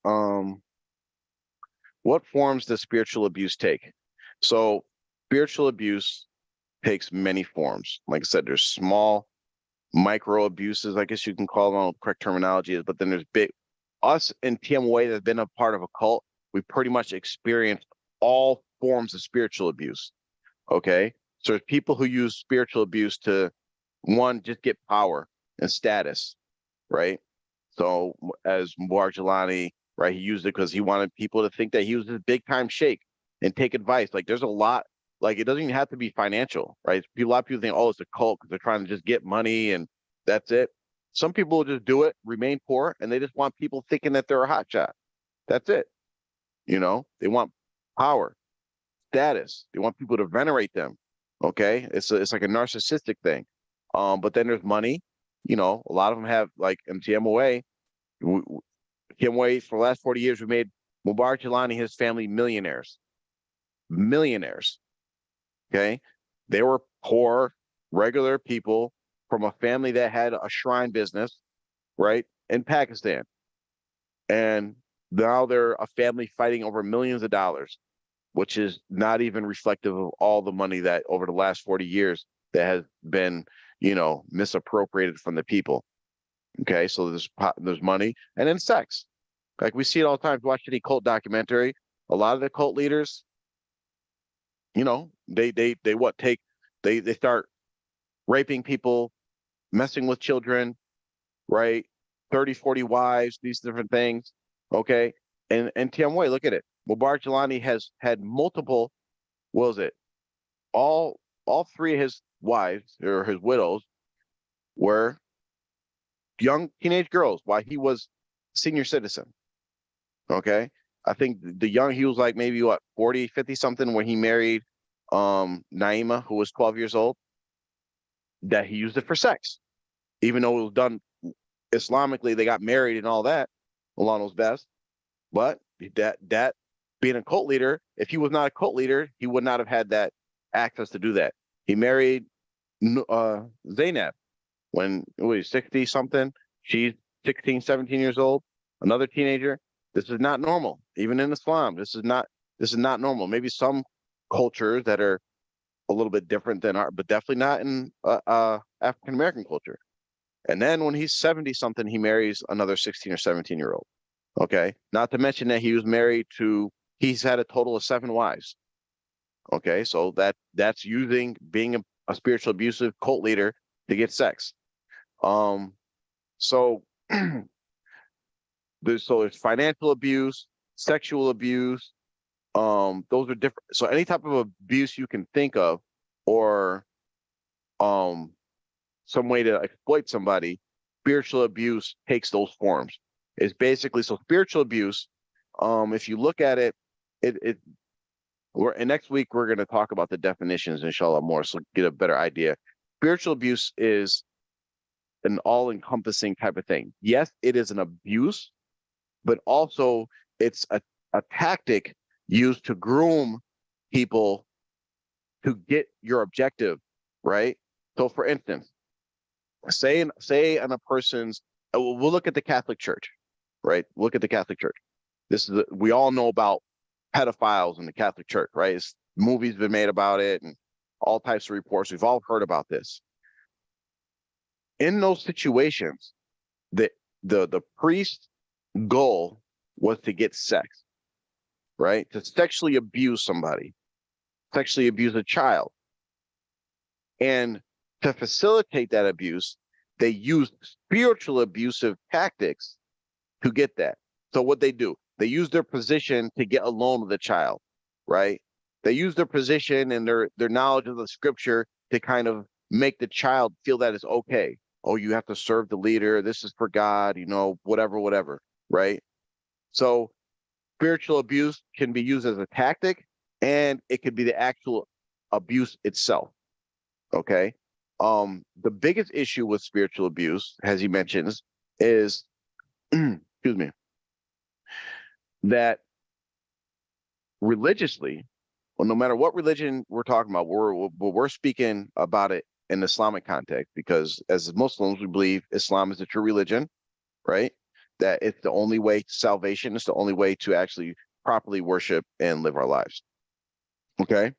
what forms does spiritual abuse take? So spiritual abuse takes many forms. Like I said, there's small micro abuses, I guess you can call them, correct terminology is, but then there's big. Us in TMOA that's been a part of a cult, we pretty much experienced all forms of spiritual abuse. Okay. So there's people who use spiritual abuse to, one, just get power and status, right? So as Mubarak Jelani, right, he used it because he wanted people to think that he was this big time sheikh and take advice. Like there's a lot, like it doesn't even have to be financial, right? A lot of people think, oh, it's a cult because they're trying to just get money and that's it. Some people will just do it, remain poor, and they just want people thinking that they're a hotshot. That's it. They want power, status. They want people to venerate them. Okay, it's like a narcissistic thing. But then there's money. A lot of them have like MTMOA. TMOA for the last 40 years, we made Mubarak Jelani, his family, millionaires. Millionaires. Okay, they were poor, regular people from a family that had a shrine business, right, in Pakistan, and now they're a family fighting over millions of dollars, which is not even reflective of all the money that over the last 40 years that has been, misappropriated from the people. Okay, so there's money and then sex. Like we see it all the time. If you watch any cult documentary, a lot of the cult leaders, you know, they what take they start raping people, messing with children, right? 30, 40 wives, these different things. Okay. And Tiamwe, look at it. Mubarak Jelani has had multiple, what was it? All three of his wives or his widows were young teenage girls while he was senior citizen. Okay. I think he was like maybe what, 40, 50 something when he married Naima, who was 12 years old, that he used it for sex. Even though it was done Islamically, they got married and all that, Allah knows best. But that being a cult leader, if he was not a cult leader, he would not have had that access to do that. He married Zainab when he was 60 something. She's 16, 17 years old, another teenager. This is not normal, even in Islam. This is not normal. Maybe some cultures that are a little bit different than our, but definitely not in African American culture. And then when he's 70 something, he marries another 16 or 17-year-old. Okay. Not to mention that he's had a total of 7 wives. Okay. So that's using being a spiritual abusive cult leader to get sex. So there's financial abuse, sexual abuse. Those are different. So any type of abuse you can think of, or some way to exploit somebody, spiritual abuse takes those forms. It's basically, so spiritual abuse, if you look at it, and next week we're going to talk about the definitions, inshallah, more, so get a better idea. Spiritual abuse is an all-encompassing type of thing. Yes, it is an abuse, but also it's a tactic used to groom people to get your objective, right? So for instance, say on a person's, we'll look at the Catholic Church, right? Look at the Catholic Church. We all know about pedophiles in the Catholic Church, right? Movies been made about it and all types of reports. We've all heard about this. In those situations, the priest's goal was to get sex, right? To sexually abuse somebody, sexually abuse a child. And to facilitate that abuse, they used spiritual abusive tactics to get that. So what they do, they use their position to get alone with the child, right? They use their position and their knowledge of the scripture to kind of make the child feel that it's okay. Oh, you have to serve the leader. This is for God, whatever, right? So spiritual abuse can be used as a tactic, and it could be the actual abuse itself. Okay. The biggest issue with spiritual abuse, as he mentions, is excuse me, that religiously, well, no matter what religion we're talking about, we're speaking about it in Islamic context, because as Muslims, we believe Islam is the true religion, right? That it's the only way to salvation. It's the only way to actually properly worship and live our lives. Okay.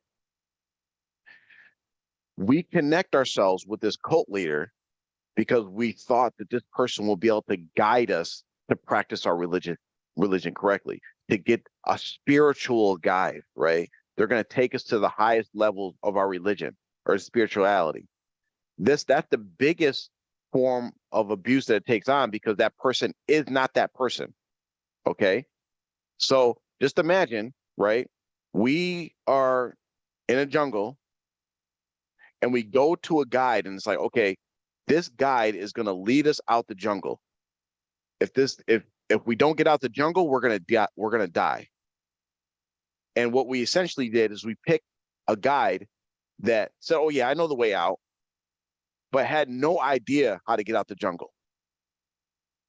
We connect ourselves with this cult leader because we thought that this person will be able to guide us to practice our religion correctly, to get a spiritual guide, right? They're going to take us to the highest levels of our religion or spirituality. That's the biggest form of abuse that it takes on, because that person is not that person. Okay. So just imagine, right? We are in a jungle and we go to a guide, and it's like, okay, this guide is going to lead us out the jungle. If we don't get out the jungle, we're going to die. And what we essentially did is we picked a guide that said, oh yeah, I know the way out, but had no idea how to get out the jungle.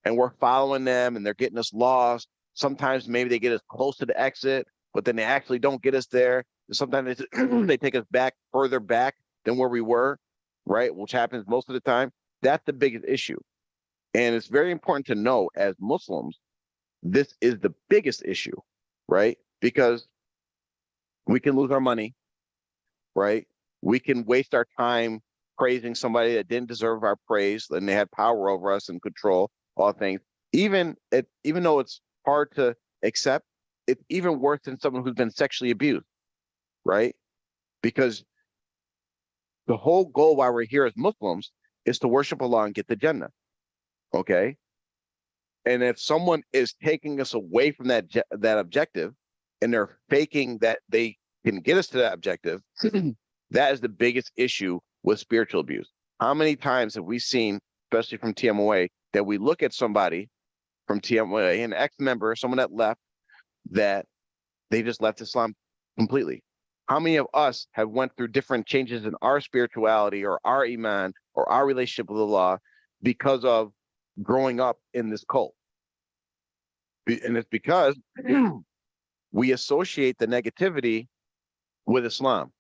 And we're following them, and they're getting us lost. Sometimes maybe they get us close to the exit, but then they actually don't get us there. Sometimes they take us further back than where we were, right? Which happens most of the time. That's the biggest issue. And it's very important to know, as Muslims, this is the biggest issue, right? Because we can lose our money, right? We can waste our time praising somebody that didn't deserve our praise, and they had power over us and control all things. Even though it's hard to accept, it's even worse than someone who's been sexually abused, right? because the whole goal why we're here as Muslims is to worship Allah and get the Jannah. Okay. And if someone is taking us away from that objective, and they're faking that they can get us to that objective, that is the biggest issue with spiritual abuse. How many times have we seen, especially from TMOA, that we look at somebody from TMOA, an ex-member, someone that left, that they just left Islam completely? How many of us have went through different changes in our spirituality or our iman or our relationship with Allah because of growing up in this cult? And it's because we associate the negativity with Islam,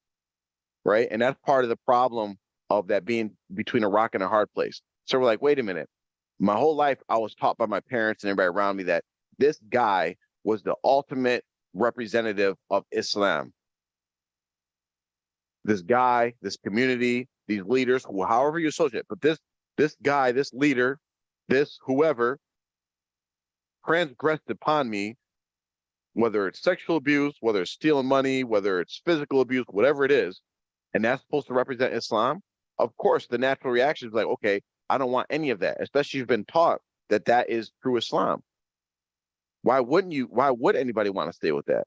right? And that's part of the problem of that being between a rock and a hard place. So we're like, wait a minute. My whole life, I was taught by my parents and everybody around me that this guy was the ultimate representative of Islam. This guy, this community, these leaders, however you associate, but this guy, this leader, this whoever transgressed upon me, whether it's sexual abuse, whether it's stealing money, whether it's physical abuse, whatever it is, and that's supposed to represent Islam. Of course, the natural reaction is like, okay, I don't want any of that, especially if you've been taught that that is through Islam. Why would anybody want to stay with that?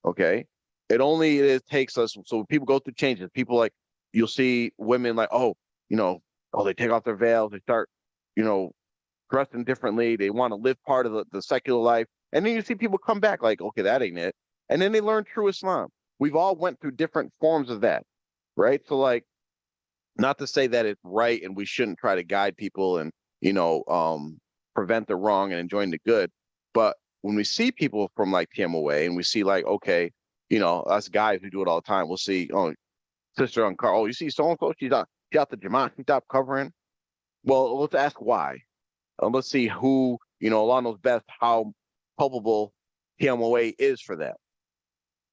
Okay. It takes us, so people go through changes. People, like, you'll see women like, they take off their veils, they start, dressing differently. They want to live part of the secular life. And then you see people come back like, okay, that ain't it. And then they learn true Islam. We've all went through different forms of that, right? So, like, not to say that it's right and we shouldn't try to guide people and, prevent the wrong and enjoying the good. But when we see people from like TMOA and we see like, okay, us guys who do it all the time, we'll see, sister on car, you see so-and-so, she's out the Jamaat, she stopped covering. Well, let's ask why. Let's see who, Allah knows best how culpable TMOA is for that.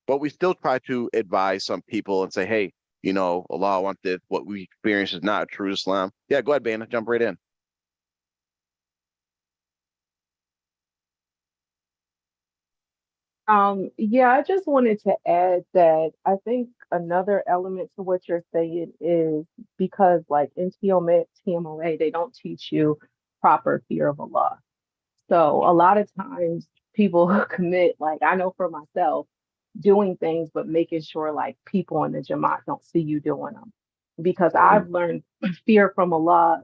But we still try to advise some people and say, hey, Allah wants this. What we experience is not true Islam. Yeah, go ahead, Bana, jump right in. Yeah, I just wanted to add that I think another element to what you're saying is because, like, in TMOA, they don't teach you proper fear of Allah. So a lot of times people commit, like, I know for myself, doing things, but making sure like people in the Jamaat don't see you doing them. Because I've learned fear from Allah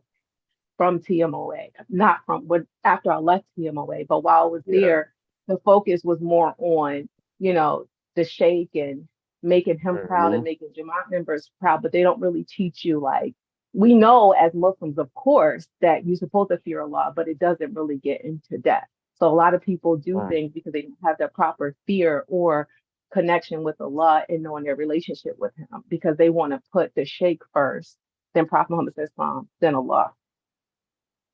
from TMOA, not from after I left TMOA, but while I was there, the focus was more on, the sheikh and making him proud and making Jamaat members proud, but they don't really teach you, like, we know as Muslims, of course, that you're supposed to fear Allah, but it doesn't really get into depth. So a lot of people do things because they don't have the proper fear or connection with Allah and knowing their relationship with him, because they want to put the sheikh first, then Prophet Muhammad Islam, then Allah.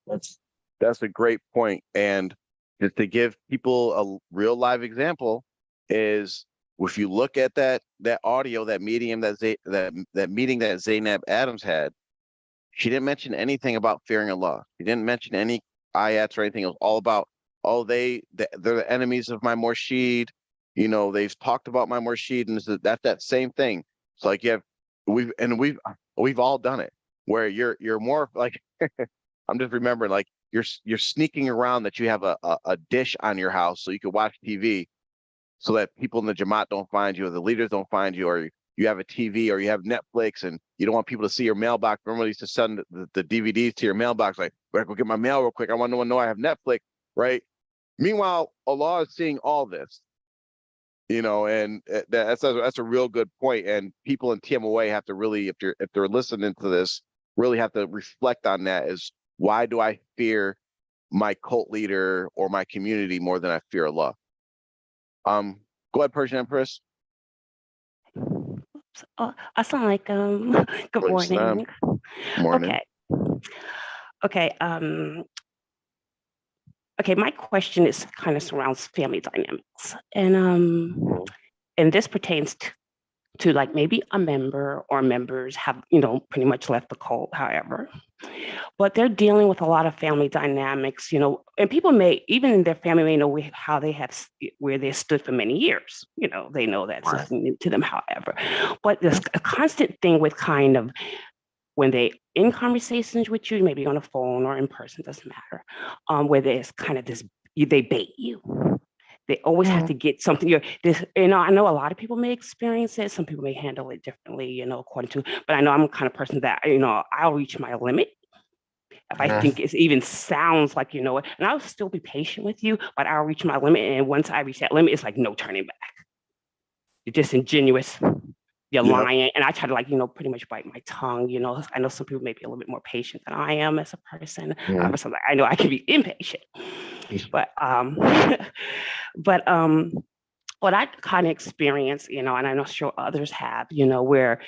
That's a great point. And just to give people a real live example is, if you look at that audio, that meeting that Zainab Adams had, she didn't mention anything about fearing Allah. She didn't mention any ayats or anything. It was all about, they're the enemies of my Murshid. They've talked about my Murshid, and that's that same thing. It's like we've all done it, where you're more like I'm just remembering, like, you're sneaking around that you have a dish on your house so you can watch TV, so that people in the Jamaat don't find you, or the leaders don't find you, or you have a TV, or you have Netflix, and you don't want people to see your mailbox. Remember, used to send the DVDs to your mailbox, like, better go get my mail real quick. I want no one to know I have Netflix, right? Meanwhile, Allah is seeing all this, and that's a real good point. And people in TMOA have to really, if they're listening to this, really have to reflect on that. Is, why do I fear my cult leader or my community more than I fear Allah? Go ahead, Persian Empress. Assalamualaikum. Good morning. Morning. Okay. Okay, my question is kind of surrounds family dynamics. And this pertains to like maybe a member or members have, pretty much left the cult, however. But they're dealing with a lot of family dynamics, and people may, even in their family, may know how they have, where they stood for many years. They know that's Right. nothing new to them, however. But there's a constant thing with kind of when they in conversations with you, maybe on the phone or in person, doesn't matter, where there's kind of this, they bait you. They always have to get something. I know a lot of people may experience it. Some people may handle it differently, according to. But I know I'm the kind of person that I'll reach my limit if I think it even sounds like and I'll still be patient with you, but I'll reach my limit. And once I reach that limit, it's like no turning back. You're disingenuous. You're Yep. lying. And I try to pretty much bite my tongue. I know some people may be a little bit more patient than I am as a person. Mhm. So I know I can be impatient. But what I kind of experienced, and I'm not sure others have, where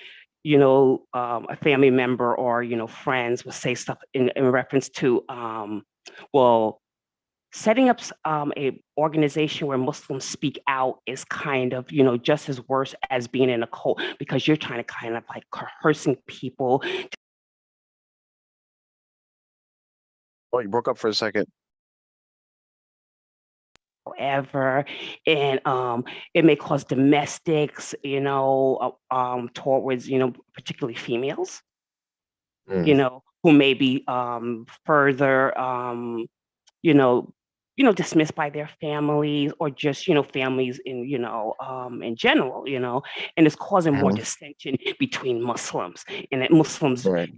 a family member or friends will say stuff in reference to setting up a organization where Muslims speak out is kind of just as worse as being in a cult, because you're trying to kind of like coercing people. Oh, you broke up for a second. Ever, and it may cause domestics, towards particularly females, who may be further, dismissed by their families, or just families in general, and it's causing more dissension between Muslims, and that Muslims. Right.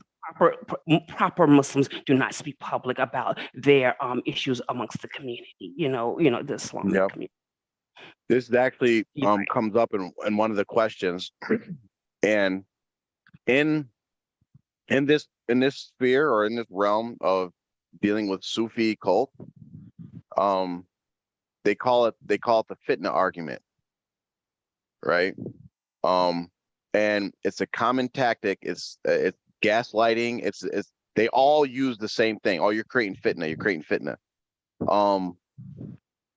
Proper Muslims do not speak public about their issues amongst the community, the Islamic Yep. community. This actually Right. comes up in one of the questions, and in this sphere, or in this realm of dealing with Sufi cult, they call it the Fitrah argument, right? And it's a common tactic. It's gaslighting. It's they all use the same thing. Oh, you're creating Fitrah.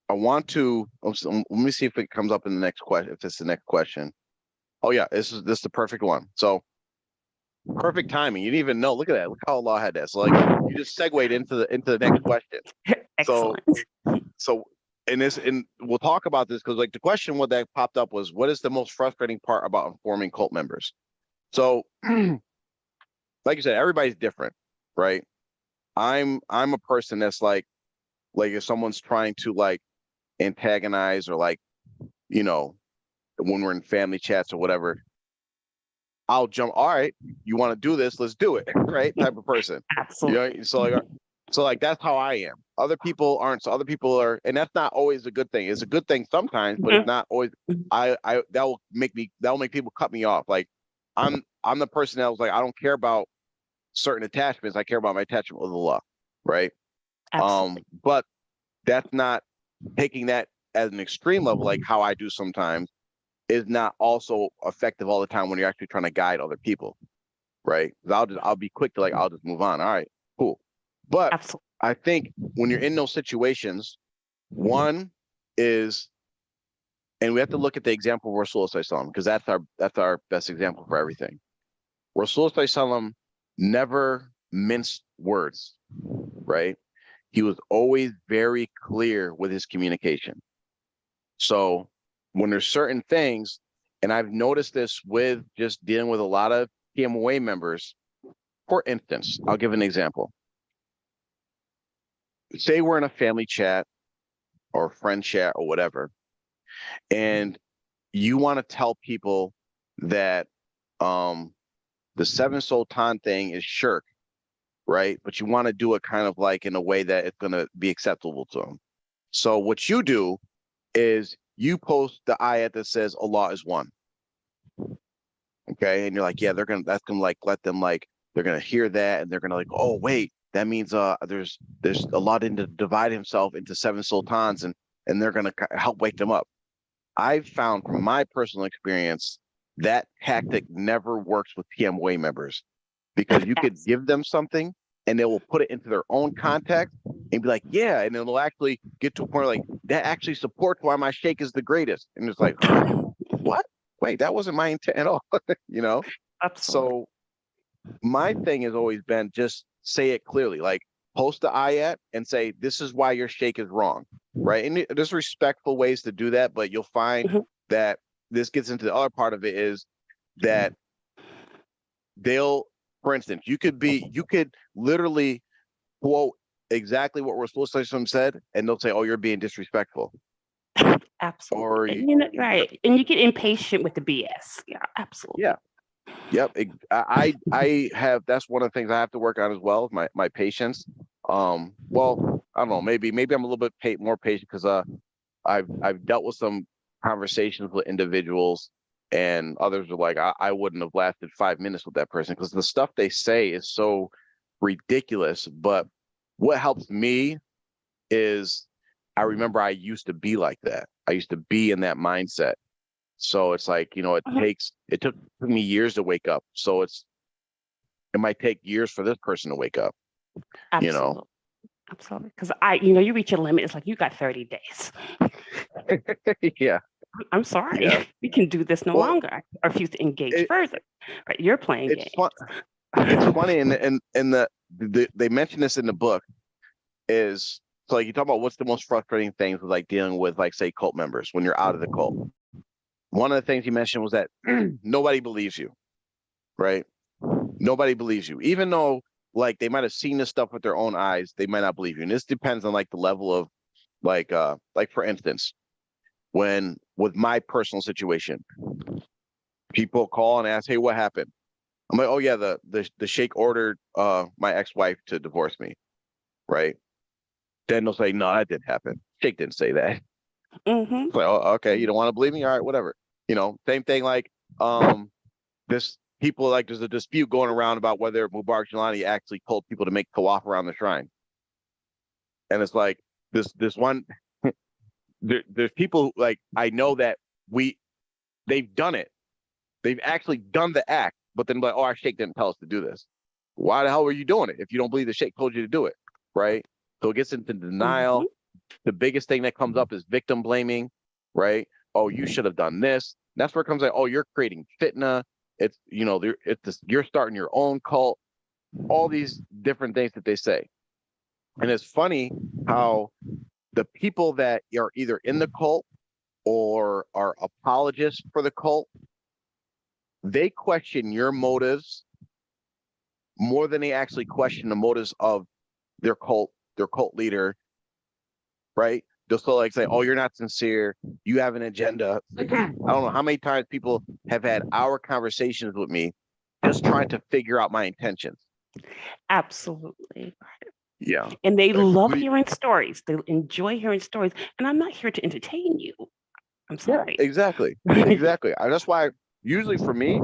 I want to let me see if it comes up in the next question. If it's the next question. Oh yeah, this is the perfect one. So perfect timing. You didn't even know. Look at that. Look how Allah had that. So like you just segued into the next question. Excellent. So and we'll talk about this, because like the question what that popped up was, what is the most frustrating part about informing cult members? So like you said, everybody's different, right? I'm a person that's like if someone's trying to like antagonize, or like when we're in family chats or whatever, I'll jump. All right, you want to do this? Let's do it, right? Type of person. Absolutely. So like that's how I am. Other people aren't. So other people are, and that's not always a good thing. It's a good thing sometimes, but it's not always. That will make people cut me off. Like I'm the person that was like, I don't care about certain attachments. I care about my attachment with Allah, right? Absolutely. But that's not taking that as an extreme level, like how I do sometimes, is not also effective all the time when you're actually trying to guide other people, right? I'll be quick to I'll just move on. All right, cool. But Absolutely. I think when you're in those situations, one is, and we have to look at the example of Rasulullah, because that's our best example for everything. Rasulullah never minced words, right? He was always very clear with his communication. So when there's certain things, and I've noticed this with just dealing with a lot of PMOA members, for instance, I'll give an example. Say we're in a family chat or friend chat or whatever, and you want to tell people that the seven sultan thing is shirk, right? But you want to do it kind of like in a way that it's going to be acceptable to them. So what you do is you post the ayat that says Allah is one. Okay, and you're like, yeah, that's gonna like let them like, they're gonna hear that, and they're gonna like, oh wait, that means there's Allah didn't divide himself into seven sultans, and they're gonna help wake them up. I've found from my personal experience that tactic never works with PMOA members, because you could give them something and they will put it into their own context and be like, yeah, and then they'll actually get to a point like, that actually supports why my sheikh is the greatest. And it's like, what? Wait, that wasn't my intent at all, Absolutely. So my thing has always been just say it clearly, like post the ayat and say, this is why your sheikh is wrong, right? And there's respectful ways to do that, but you'll find Mhm. that this gets into the other part of it is that they'll, for instance, you could literally quote exactly what we're supposed to said, and they'll say, oh, you're being disrespectful. Absolutely. Or And, you know, right. And you get impatient with the BS. Yeah, absolutely. yeah. Yep. I have, that's one of the things I have to work on as well, my patience. Well, I don't know, maybe I'm a little bit more patient because I've dealt with some conversations with individuals, and others are like, I wouldn't have lasted 5 minutes with that person because the stuff they say is so ridiculous. But what helps me is I remember I used to be like that. I used to be in that mindset. So it's like, you know, Mhm. it took me years to wake up. So it might take years for this person to wake up, you know? Absolutely. Absolutely. Because you reach a limit. It's like you got 30 days. Yeah. I'm sorry. Yeah. We can do this no Well, longer. I refuse to engage it, further. Right? You're playing it's games. fun. It's funny. And they mention this in the book is, so like you talk about what's the most frustrating things with like dealing with like, say, cult members when you're out of the cult. One of the things you mentioned was that nobody believes you, right? Nobody believes you, even though like they might have seen this stuff with their own eyes, they might not believe you. And this depends on like the level of like for instance, when with my personal situation, people call and ask, hey, what happened? I'm like, oh yeah, the sheikh ordered my ex-wife to divorce me, right? Then they'll say, no, that didn't happen. Sheikh didn't say that. Mm-hmm. It's like, oh, okay, you don't want to believe me? All right, whatever. You know, same thing like this people like there's a dispute going around about whether Mubarak Jelani actually told people to make tawaf around the shrine. And it's like this one there's people like I know that they've done it. They've actually done the act, but then like, oh, our sheikh didn't tell us to do this. Why the hell were you doing it if you don't believe the sheikh told you to do it? Right. So it gets into denial. Mm-hmm. The biggest thing that comes up is victim blaming, right? Oh, you should have done this. That's where it comes like, oh, you're creating fitna. It's, you know, you're starting your own cult, all these different things that they say. And it's funny how the people that are either in the cult or are apologists for the cult, they question your motives more than they actually question the motives of their cult leader, right? They'll still like say, oh, you're not sincere, you have an agenda. I don't know how many times people have had hour conversations with me just trying to figure out my intentions. Absolutely. Yeah. And they Like, love hearing stories. They enjoy hearing stories. And I'm not here to entertain you. I'm yeah, sorry. exactly. Exactly. That's why usually for me,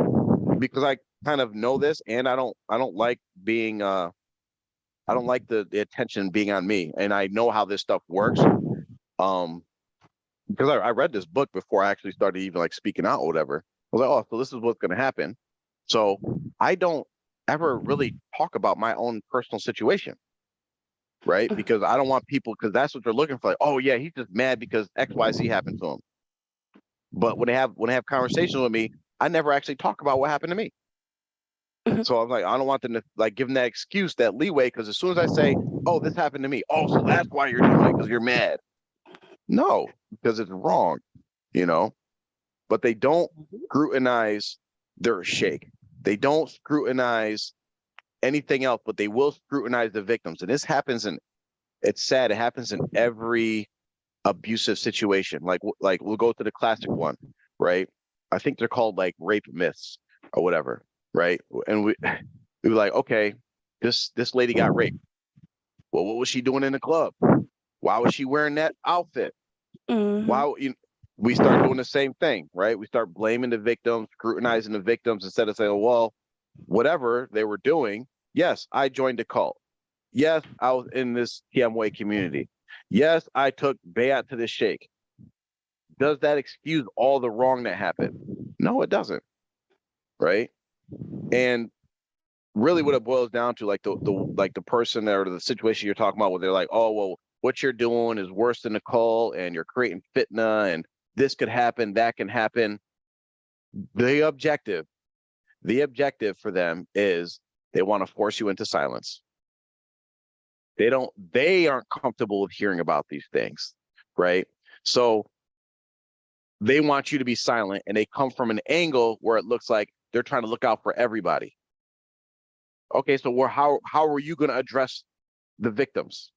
because I kind of know this and I don't like being I don't like the attention being on me, and I know how this stuff works. Because I read this book before I actually started even like speaking out or whatever. I was like, oh, so this is what's going to happen. So I don't ever really talk about my own personal situation, right? Because I don't want people, because that's what they're looking for. Like, oh yeah, he's just mad because X, Y, Z happened to him. But when they have conversations with me, I never actually talk about what happened to me. So I'm like, I don't want them to like give them that excuse, that leeway, because as soon as I say, oh, this happened to me, oh, so that's why you're doing it, because you're mad. No, because it's wrong, you know. But they don't scrutinize their sheikh. They don't scrutinize anything else, but they will scrutinize the victims. And this happens it's sad, it happens in every abusive situation. Like we'll go to the classic one, right? I think they're called like rape myths or whatever, right? And we were like, okay, this lady got raped. Well, what was she doing in the club? Why was she wearing that outfit? Mm-hmm. Why we start doing the same thing, right? We start blaming the victims, scrutinizing the victims instead of saying, well, whatever they were doing, yes, I joined a cult. Yes, I was in this TMWay community. Yes, I took bayat to the sheikh. Does that excuse all the wrong that happened? No, it doesn't. Right. And really what it boils down to, like the person or the situation you're talking about where they're like, oh, well, what you're doing is worse than the cult and you're creating fitna and this could happen, that can happen. The objective for them is they want to force you into silence. They aren't comfortable with hearing about these things, right? So they want you to be silent, and they come from an angle where it looks like they're trying to look out for everybody. Okay, so how are you going to address the victims,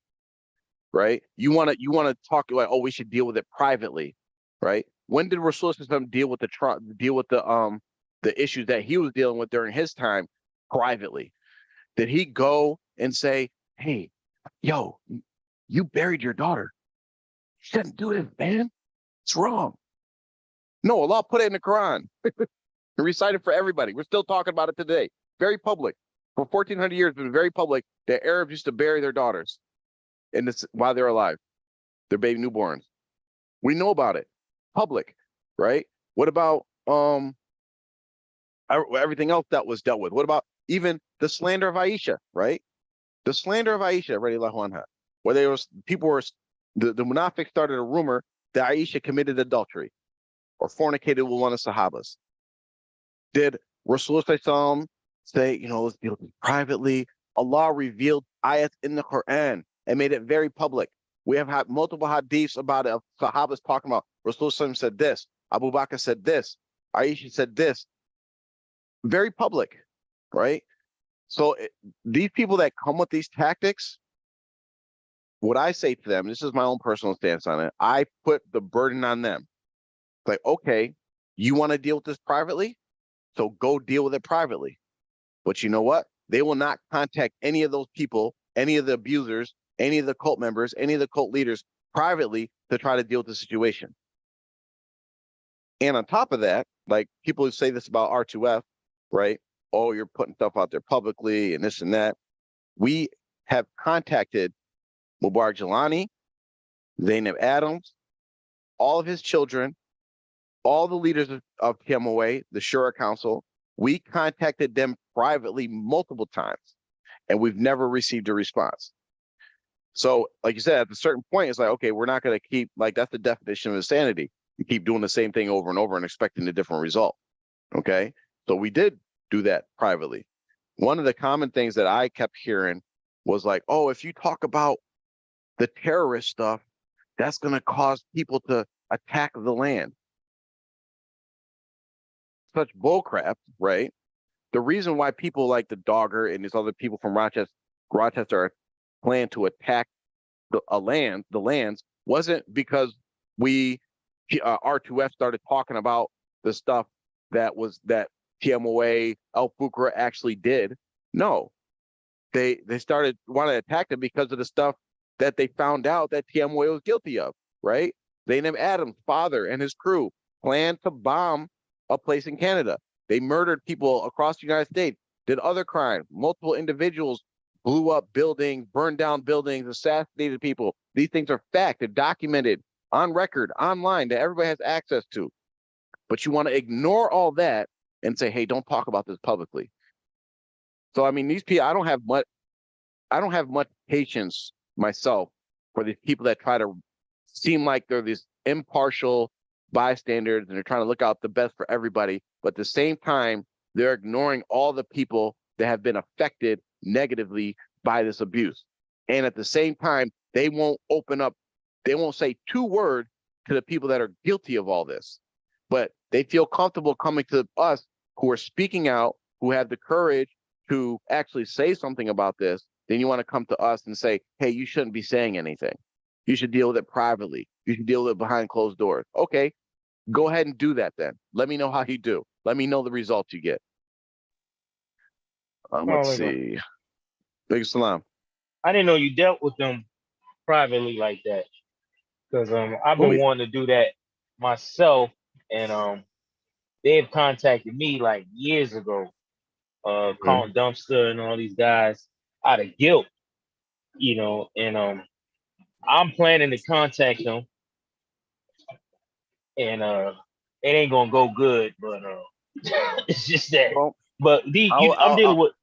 right? You want to talk like, oh, we should deal with it privately, right? When did Rasul deal with the issues that he was dealing with during his time privately? Did he go and say, hey, yo, you buried your daughter? You shouldn't do this, man. It's wrong. No, Allah put it in the Quran and recite it for everybody. We're still talking about it today. Very public. For 1,400 years, it's been very public that Arabs used to bury their daughters while they're alive, their baby newborns. We know about it. Public, right? What about everything else that was dealt with? What about even the slander of Aisha, right? The slander of Aisha, radiallahu anha, where the Munafiq started a rumor that Aisha committed adultery or fornicated with one of the Sahabas. Did Rasulullah say, let's deal with it privately? Allah revealed ayat in the Quran and made it very public. We have had multiple hadiths about it, of Sahabas talking about Rasulullah said this, Abu Bakr said this, Aisha said this. Very public, right? So these people that come with these tactics, what I say to them, this is my own personal stance on it, I put the burden on them. Like, okay, you want to deal with this privately? So go deal with it privately. But you know what? They will not contact any of those people, any of the abusers, any of the cult members, any of the cult leaders privately to try to deal with the situation. And on top of that, like people who say this about R2F, right? Oh, you're putting stuff out there publicly and this and that. We have contacted Mubarak Jalani, Zainab Adams, all of his children, all the leaders of TMOA, the Shura Council. We contacted them privately multiple times, and we've never received a response. So, like you said, at a certain point, it's like, okay, we're not going to keep, like, that's the definition of insanity. You keep doing the same thing over and over and expecting a different result. Okay, so we did do that privately. One of the common things that I kept hearing was like, oh, if you talk about the terrorist stuff, that's going to cause people to attack the land. Such bullcrap, right? The reason why people like the Dogger and these other people from Rochester plan to attack the lands wasn't because we R2F started talking about the stuff that TMOA Al Fukra actually did. No, they started wanting to attack them because of the stuff that they found out that TMOA was guilty of, right? Zainab Adams' father and his crew planned to bomb a place in Canada. They murdered people across the United States, did other crimes. Multiple individuals blew up buildings, burned down buildings, assassinated people. These things are fact. They're documented on record, online, that everybody has access to. But you want to ignore all that and say, hey, don't talk about this publicly. So, I mean, these people, I don't have much patience myself for these people that try to seem like they're these impartial bystanders and they're trying to look out the best for everybody. But at the same time, they're ignoring all the people that have been affected negatively by this abuse. And at the same time, they won't say 2 words to the people that are guilty of all this. But they feel comfortable coming to us who are speaking out, who have the courage to actually say something about this. Then you want to come to us and say, hey, you shouldn't be saying anything. You should deal with it privately. You should deal with it behind closed doors. Okay, go ahead and do that then. Let me know how you do. Let me know the results you get. Let's see. Big salam. I didn't know you dealt with them privately like that, because I've been wanting to do that myself, and they've contacted me like years ago, calling Dumpster and all these guys out of guilt, and I'm planning to contact them, and it ain't gonna go good, but it's just that. Well, but I'm dealing with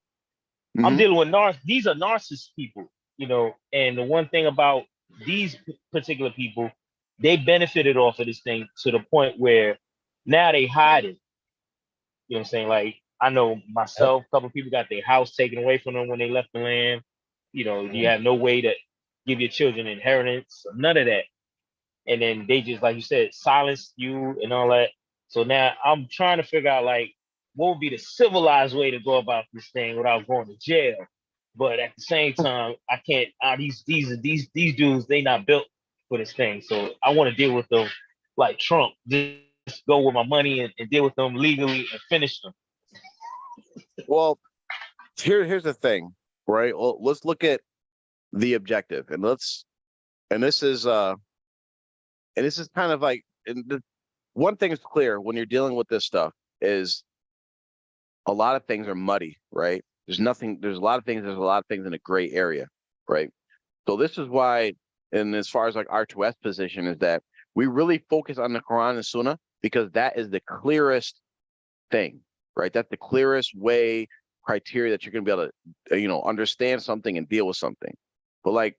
these are narcissist people, and the one thing about these particular people, they benefited off of this thing to the point where now they hide it. You know what I'm saying? Like, I know myself, a couple of people got their house taken away from them when they left the land. you have no way to give your children inheritance, none of that. And then they just, like you said, silence you and all that. So now I'm trying to figure out like what would be the civilized way to go about this thing without going to jail. But at the same time, I can't. These dudes, they not built for this thing. So I want to deal with them like Trump. Just go with my money and deal with them legally and finish them. Well, here's the thing, right? Well, let's look at the objective, and this is kind of like, one thing is clear when you're dealing with this stuff is a lot of things are muddy, right? There's a lot of things in a gray area, right? So this is why, and as far as like R2F's position is that we really focus on the Quran and Sunnah because that is the clearest thing, right? That's the clearest criteria that you're going to be able to, understand something and deal with something. But like,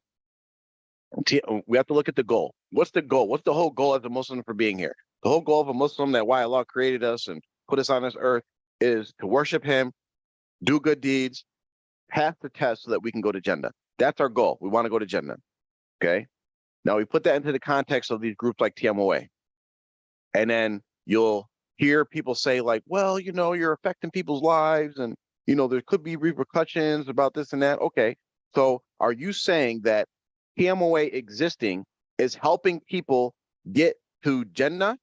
we have to look at the goal. What's the goal? What's the whole goal as a Muslim for being here? The whole goal of a Muslim, that why Allah created us and put us on this earth, is to worship Him, do good deeds, pass the test so that we can go to Jannah. That's our goal. We want to go to Jannah. Okay. Now we put that into the context of these groups like TMOA. And then you'll hear people say like, well, you're affecting people's lives and, there could be repercussions about this and that. Okay. So are you saying that TMOA existing is helping people get to Jannah?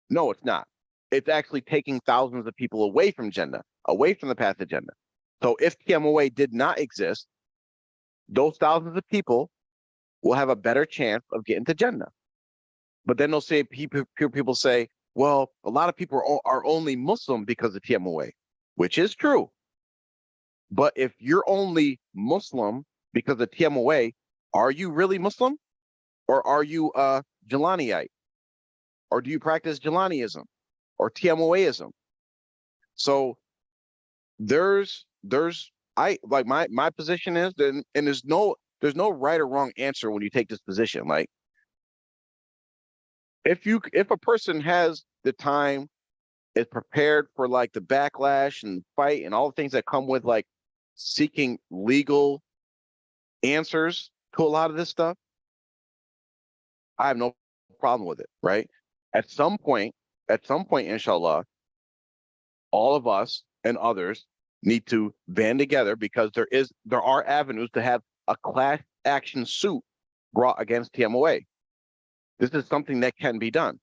No, it's not. It's actually taking thousands of people away from Jannah, away from the path of Jannah. So if TMOA did not exist, those thousands of people will have a better chance of getting to Jannah. But then they'll say, people say, well, a lot of people are only Muslim because of TMOA, which is true. But if you're only Muslim because of TMOA, are you really Muslim? Or are you Jelaniite? Or do you practice Jelaniism or TMOAism? So my position is, and there's no right or wrong answer when you take this position. Like, if a person has the time, is prepared for like the backlash and fight and all the things that come with like seeking legal answers to a lot of this stuff, I have no problem with it, right? At some point, inshallah, all of us and others need to band together because there are avenues to have a class action suit brought against TMOA. This is something that can be done,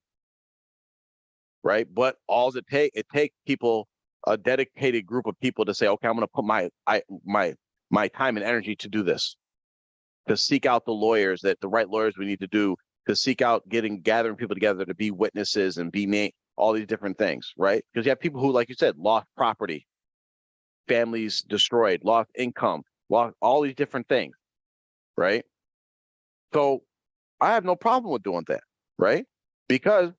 right? But it takes people, a dedicated group of people, to say, okay, I'm going to put my time and energy to do this, to seek out the right lawyers we need to do, to seek out gathering people together to be witnesses and be all these different things, right? Because you have people who, like you said, lost property, families destroyed, lost income, lost all these different things, right? So I have no problem with doing that, right? Because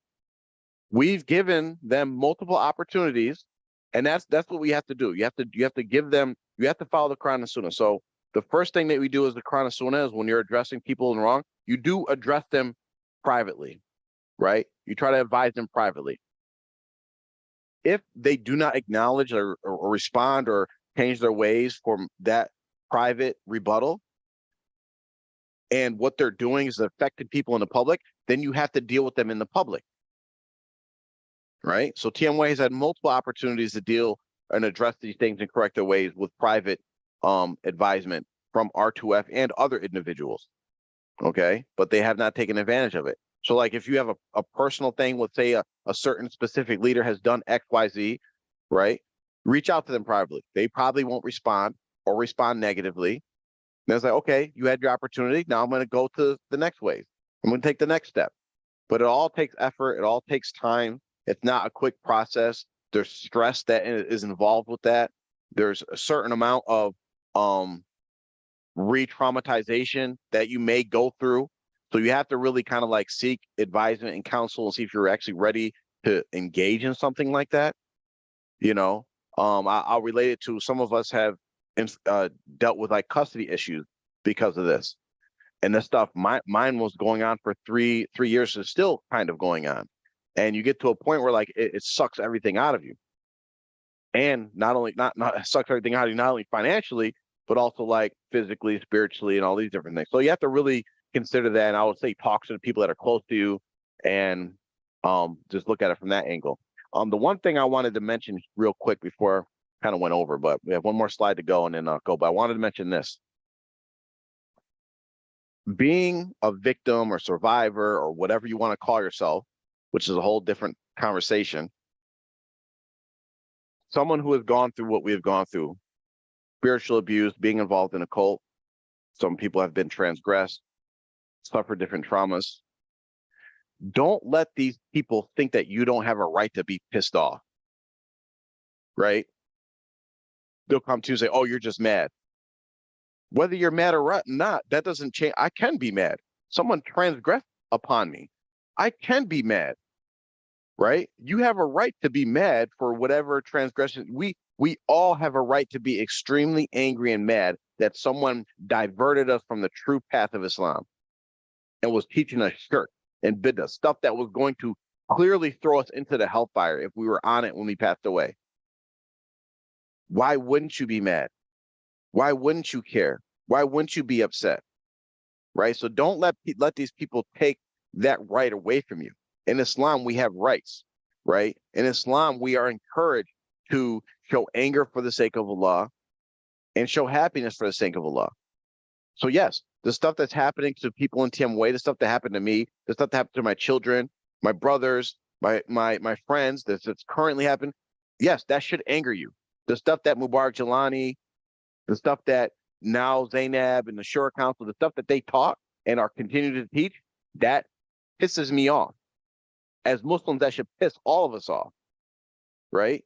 we've given them multiple opportunities, and that's what we have to do. You have to give them, you have to follow the Quran and Sunnah. So the first thing that we do is the Quran and Sunnah is when you're addressing people in wrong, you do address them privately, right? You try to advise them privately. If they do not acknowledge or respond or change their ways from that private rebuttal, and what they're doing is affecting people in the public, then you have to deal with them in the public, right? So TMOA has had multiple opportunities to deal and address these things in correct ways with private advisement from R2F and other individuals, okay? But they have not taken advantage of it. So like if you have a personal thing with, say, a certain specific leader has done X, Y, Z, right? Reach out to them privately. They probably won't respond or respond negatively. And it's like, okay, you had your opportunity. Now I'm going to go to the next wave. I'm going to take the next step. But it all takes effort. It all takes time. It's not a quick process. There's stress that is involved with that. There's a certain amount of re-traumatization that you may go through. So you have to really kind of like seek advisement and counsel and see if you're actually ready to engage in something like that. I'll relate it to, some of us have dealt with like custody issues because of this. And this stuff, mine was going on for three years, is still kind of going on. And you get to a point where like it sucks everything out of you. And not sucks everything out of you, not only financially, but also like physically, spiritually, and all these different things. So you have to really consider that. And I would say talk to the people that are close to you and just look at it from that angle. The one thing I wanted to mention real quick before I kind of went over, but we have one more slide to go and then I'll go. But I wanted to mention this. Being a victim or survivor or whatever you want to call yourself, which is a whole different conversation. Someone who has gone through what we have gone through, spiritual abuse, being involved in a cult. Some people have been transgressed, suffered different traumas. Don't let these people think that you don't have a right to be pissed off, right? They'll come to you and say, oh, you're just mad. Whether you're mad or not, that doesn't change. I can be mad. Someone transgressed upon me. I can be mad, right? You have a right to be mad for whatever transgression. We all have a right to be extremely angry and mad that someone diverted us from the true path of Islam and was teaching us shirk and bid'ah, stuff that was going to clearly throw us into the hellfire if we were on it when we passed away. Why wouldn't you be mad? Why wouldn't you care? Why wouldn't you be upset? Right? So don't let these people take that right away from you. In Islam, we have rights, right? In Islam, we are encouraged to show anger for the sake of Allah and show happiness for the sake of Allah. So yes, the stuff that's happening to people in TMWA, the stuff that happened to me, the stuff that happened to my children, my brothers, my friends, that's currently happening, yes, that should anger you. The stuff that Mubarak Jelani, the stuff that now Zainab and the Shura Council, the stuff that they taught and are continuing to teach, that pisses me off. As Muslims, that should piss all of us off, right?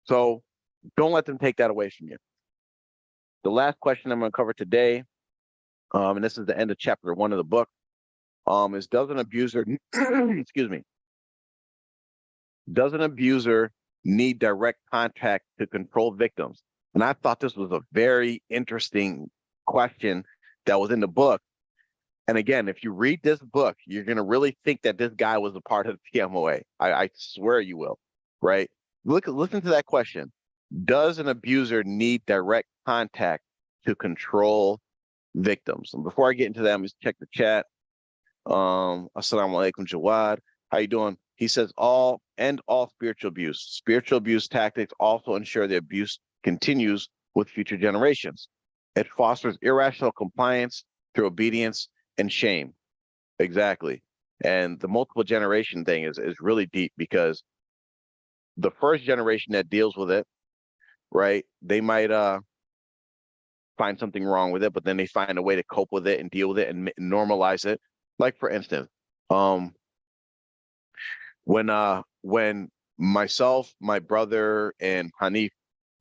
So don't let them take that away from you. The last question I'm going to cover today, and this is the end of chapter 1 of the book, is does an abuser, excuse me, does an abuser need direct contact to control victims? And I thought this was a very interesting question that was in the book. And again, if you read this book, you're going to really think that this guy was a part of the TMOA. I swear you will, right? Listen to that question. Does an abuser need direct contact to control victims? And before I get into that, I'm just check the chat. Assalamu alaikum, Jawad. How you doing? He says all spiritual abuse. Spiritual abuse tactics also ensure the abuse continues with future generations. It fosters irrational compliance through obedience and shame. Exactly. And the multiple generation thing is really deep because the first generation that deals with it, right, they might find something wrong with it, but then they find a way to cope with it and deal with it and normalize it. Like for instance, when myself, my brother, and Hanif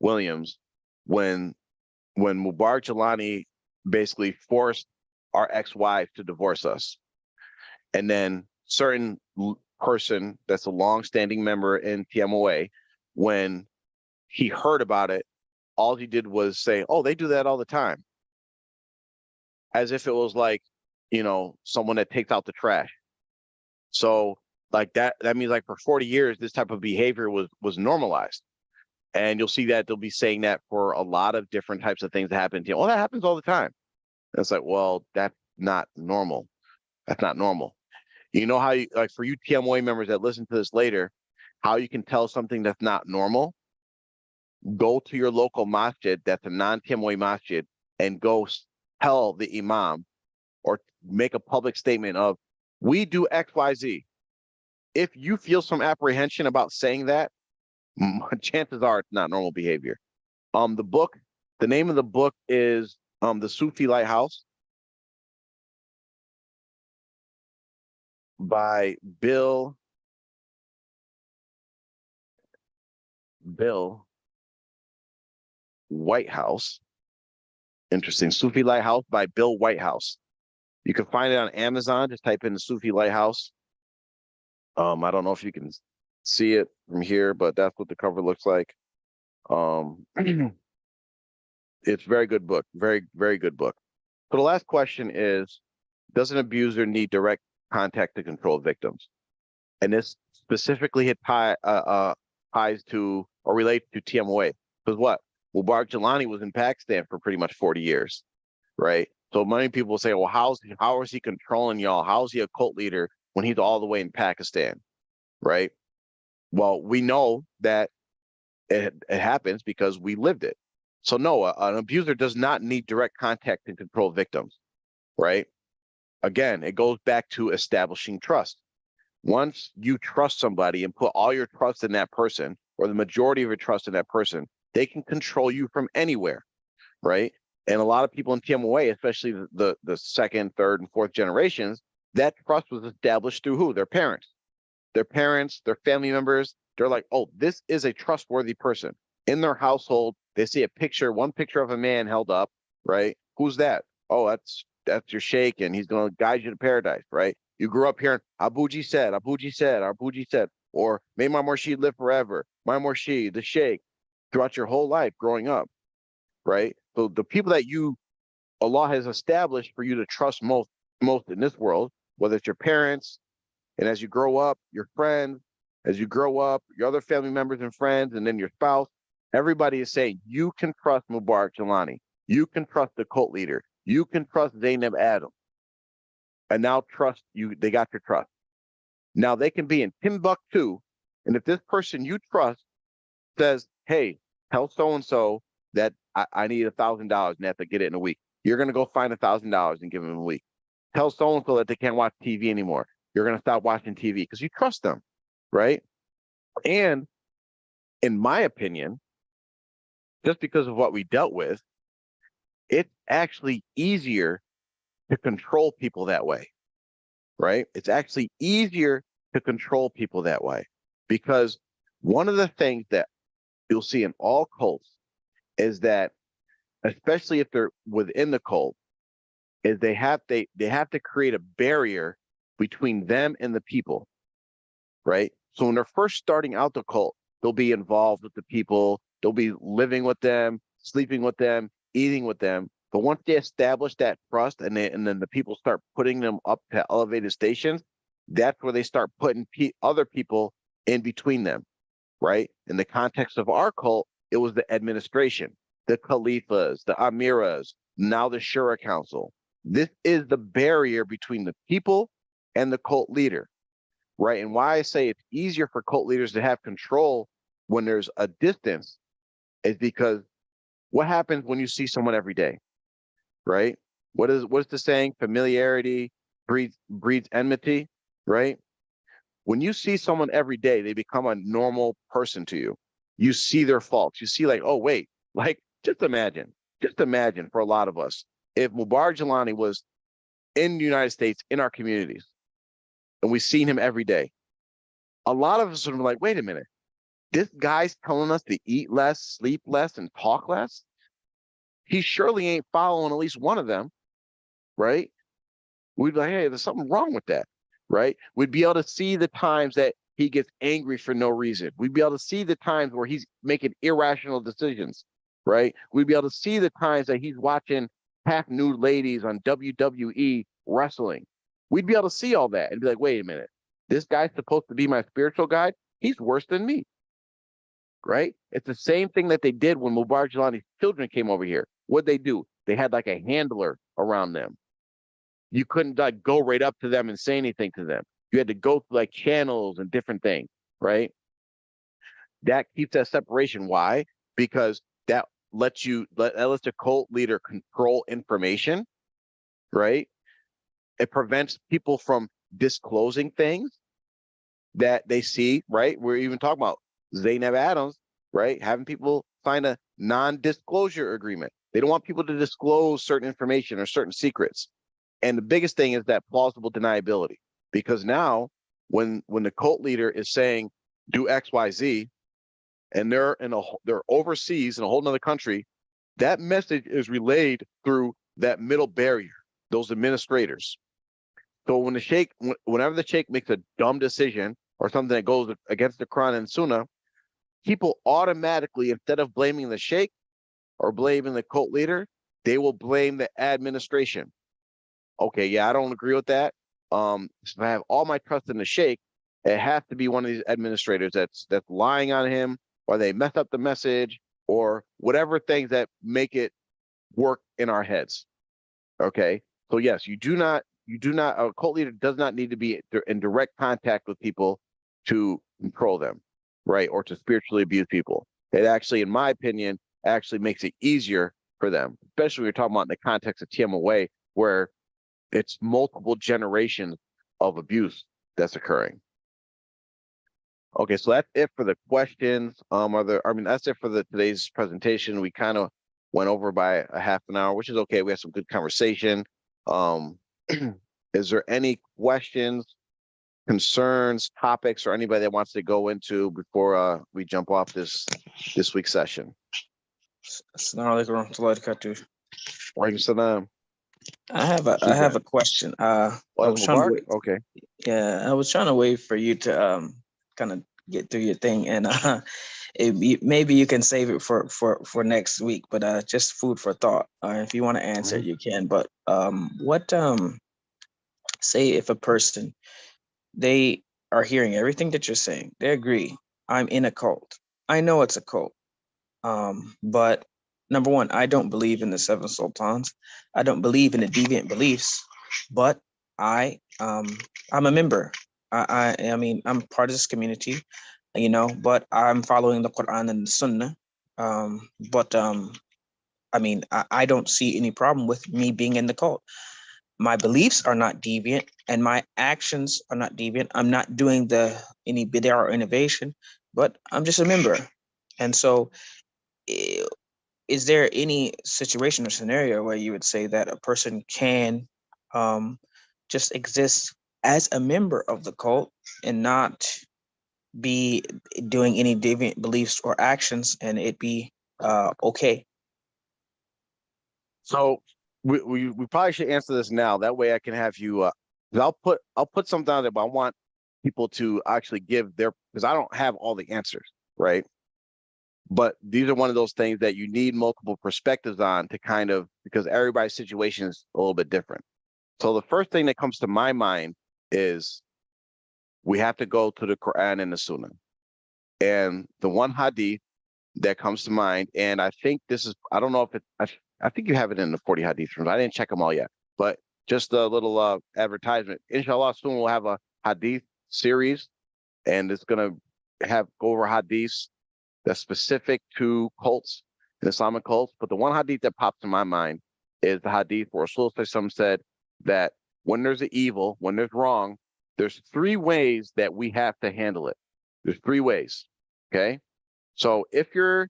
Williams, when Mubarak Jelani basically forced our ex-wife to divorce us, and then certain person that's a long-standing member in TMOA, when he heard about it, all he did was say, oh, they do that all the time. As if it was like, you know, someone that takes out the trash. So like that means like for 40 years, this type of behavior was normalized. And you'll see that they'll be saying that for a lot of different types of things that happen to you. Well, that happens all the time. And it's like, well, that's not normal. That's not normal. You know how you, like for you TMOA members that listen to this later, how you can tell something that's not normal? Go to your local masjid that's a non-TMOA masjid and go tell the imam or make a public statement of, we do X, Y, Z. If you feel some apprehension about saying that, chances are it's not normal behavior. The name of the book is The Sufi Lighthouse by Bill Whitehouse. Interesting. Sufi Lighthouse by Bill Whitehouse. You can find it on Amazon. Just type in the Sufi Lighthouse. I don't know if you can see it from here, but that's what the cover looks like. It's a very good book. Very, very good book. So the last question is, does an abuser need direct contact to control victims? And this specifically ties to or relates to TMOA. Because what? Mubarak Jelani was in Pakistan for pretty much 40 years, right? So many people say, well, how is he controlling y'all? How is he a cult leader when he's all the way in Pakistan, right? Well, we know that it happens because we lived it. So no, an abuser does not need direct contact to control victims, right? Again, it goes back to establishing trust. Once you trust somebody and put all your trust in that person, or the majority of your trust in that person, they can control you from anywhere, right? And a lot of people in TMOA, especially the second, third, and fourth generations, that trust was established through who? Their parents. Their parents, their family members. They're like, oh, this is a trustworthy person. In their household, they see a picture, one picture of a man held up, right? Who's that? Oh, that's your sheikh, and he's going to guide you to paradise, right? You grew up hearing Abuji said, Abuji said, Abuji said, or may my Murshid live forever, my Murshid, the sheikh, throughout your whole life growing up, right? So the people that Allah has established for you to trust most in this world, whether it's your parents, and as you grow up, your friends, as you grow up, your other family members and friends, and then your spouse, everybody is saying you can trust Mubarak Jelani, you can trust the cult leader, you can trust Zainab Adams, and now trust you. They got your trust. Now they can be in Timbuktu, and if this person you trust says, "Hey, tell so and so that I need $1,000 and they have to get it in a week," you're going to go find $1,000 and give them a week. Tell so and so that they can't watch TV anymore. You're going to stop watching TV because you trust them, right? And in my opinion, just because of what we dealt with, it's actually easier to control people that way, right? It's actually easier to control people that way because one of the things that you'll see in all cults is that, especially if they're within the cult, is they have to create a barrier between them and the people, right? So when they're first starting out the cult, they'll be involved with the people, they'll be living with them, sleeping with them, eating with them. But once they establish that trust and then the people start putting them up to elevated stations, that's where they start putting other people in between them, right? In the context of our cult, it was the administration, the Khalifas, the Amiras, now the Shura Council. This is the barrier between the people and the cult leader, right? And why I say it's easier for cult leaders to have control when there's a distance is because what happens when you see someone every day, right? What's the saying? Familiarity breeds enmity, right? When you see someone every day, they become a normal person to you. You see their faults. You see like, oh, wait, like just imagine for a lot of us, if Mubarak Jelani was in the United States, in our communities, and we've seen him every day, a lot of us would be like, wait a minute, this guy's telling us to eat less, sleep less, and talk less? He surely ain't following at least one of them, right? We'd be like, hey, there's something wrong with that, right? We'd be able to see the times that he gets angry for no reason. We'd be able to see the times where he's making irrational decisions, right? We'd be able to see the times that he's watching half-nude ladies on WWE wrestling. We'd be able to see all that and be like, wait a minute, this guy's supposed to be my spiritual guide? He's worse than me, right? It's the same thing that they did when Mubarak Jelani's children came over here. What'd they do? They had like a handler around them. You couldn't like go right up to them and say anything to them. You had to go through like channels and different things, right? That keeps that separation. Why? Because that lets the cult leader control information, right? It prevents people from disclosing things that they see, right? We're even talking about Zainab Adams, right? Having people sign a non-disclosure agreement. They don't want people to disclose certain information or certain secrets. And the biggest thing is that plausible deniability, because now when the cult leader is saying do X, Y, Z, and they're overseas in a whole nother country, that message is relayed through that middle barrier, those administrators. So whenever the sheikh makes a dumb decision or something that goes against the Quran and Sunnah, people automatically, instead of blaming the sheikh or blaming the cult leader, they will blame the administration. Okay, yeah, I don't agree with that. If I have all my trust in the sheikh, it has to be one of these administrators that's lying on him, or they mess up the message, or whatever things that make it work in our heads. Okay. So yes, a cult leader does not need to be in direct contact with people to control them, right? Or to spiritually abuse people. It actually, in my opinion, actually makes it easier for them, especially when you're talking about in the context of TMOA, where it's multiple generations of abuse that's occurring. Okay, so that's it for the questions. That's it for today's presentation. We kind of went over by a half an hour, which is okay. We had some good conversation. Is there any questions, concerns, topics, or anybody that wants to go into before we jump off this week's session? Assalamu alaikum warahmatullahi wabarakatuh. Walaikum salam. I have a question. I was trying to wait, Okay. yeah, I was trying to wait for you to kind of get through your thing, and maybe you can save it for next week. But just food for thought. If you want to answer it, you can. But say if a person, they are hearing everything that you're saying, they agree, I'm in a cult. I know it's a cult. But number one, I don't believe in the seven sultans. I don't believe in the deviant beliefs, but I'm a member. I mean, I'm part of this community, but I'm following the Quran and the Sunnah. I mean, I don't see any problem with me being in the cult. My beliefs are not deviant and my actions are not deviant. I'm not doing any bid'ah or innovation, but I'm just a member. And so is there any situation or scenario where you would say that a person can just exist as a member of the cult and not be doing any deviant beliefs or actions and it be okay? So we probably should answer this now. That way I can have you, I'll put something down there, but I want people to actually give because I don't have all the answers, right? But these are one of those things that you need multiple perspectives on to because everybody's situation is a little bit different. So the first thing that comes to my mind is we have to go to the Quran and the Sunnah. And the one hadith that comes to mind, and I think I don't know if I think you have it in the 40 hadith rooms. I didn't check them all yet, but just a little advertisement. Inshallah, soon we'll have a hadith series, and it's going to go over hadiths that's specific to cults and Islamic cults. But the one hadith that pops in my mind is the hadith where Rasulullah said that when there's an evil, when there's wrong, there's 3 ways that we have to handle it. There's 3 ways. Okay. So if you're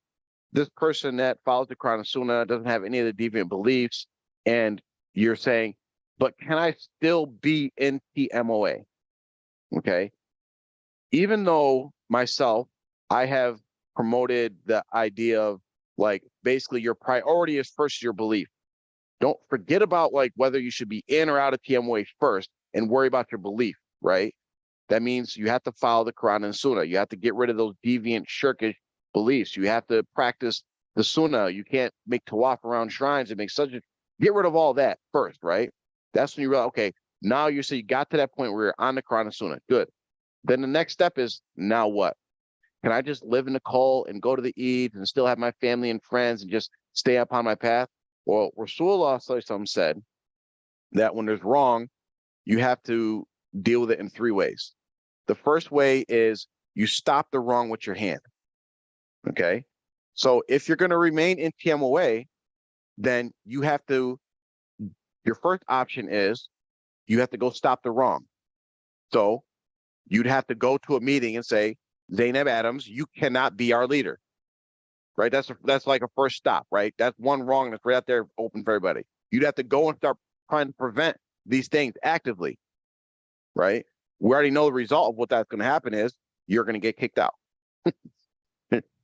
this person that follows the Quran and Sunnah, doesn't have any of the deviant beliefs, and you're saying, but can I still be in TMOA? Okay. Even though myself, I have promoted the idea of basically your priority is first your belief. Don't forget about whether you should be in or out of TMOA first and worry about your belief, right? That means you have to follow the Quran and Sunnah. You have to get rid of those deviant, shirkish beliefs. You have to practice the Sunnah. You can't make tawaf around shrines and get rid of all that first, right? That's when you realize, okay, now you got to that point where you're on the Quran and Sunnah. Good. Then the next step is, now what? Can I just live in the cult and go to the Eid and still have my family and friends and just stay upon my path? Well, Rasulullah said that when there's wrong, you have to deal with it in 3 ways. The first way is you stop the wrong with your hand. Okay. So if you're going to remain in TMOA, then your first option is you have to go stop the wrong. So you'd have to go to a meeting and say, Zainab Adams, you cannot be our leader, right? That's like a first stop, right? That's one wrong that's right out there open for everybody. You'd have to go and start trying to prevent these things actively, right? We already know the result of what that's going to happen is you're going to get kicked out.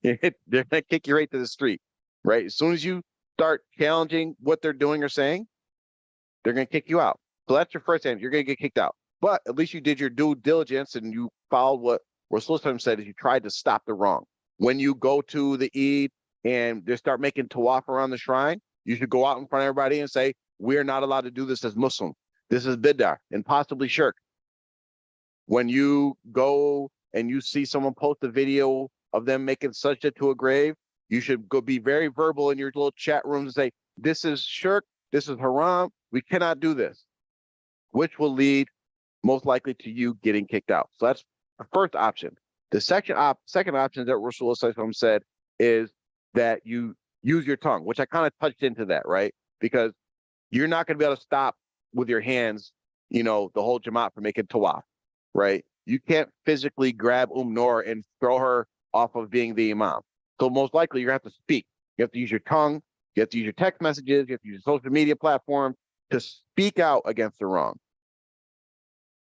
They're going to kick you right to the street, right? As soon as you start challenging what they're doing or saying, they're going to kick you out. So that's your first answer. You're going to get kicked out. But at least you did your due diligence and you followed what Rasulullah said, is you tried to stop the wrong. When you go to the Eid and they start making tawaf around the shrine, you should go out in front of everybody and say, we're not allowed to do this as Muslims. This is bid'ah and possibly shirk. When you go and you see someone post a video of them making sajda to a grave, You should go be very verbal in your little chat rooms and say, this is shirk, this is haram, we cannot do this, which will lead most likely to you getting kicked out. So that's the first option. The second option that Rasulullah said is that you use your tongue, which I kind of touched into that, right? Because you're not going to be able to stop with your hands, the whole Jamaat from making tawaf, right? You can't physically grab Noor and throw her off of being the imam. So most likely you're going to have to speak. You have to use your tongue. You have to use your text messages. You have to use your social media platform to speak out against the wrong.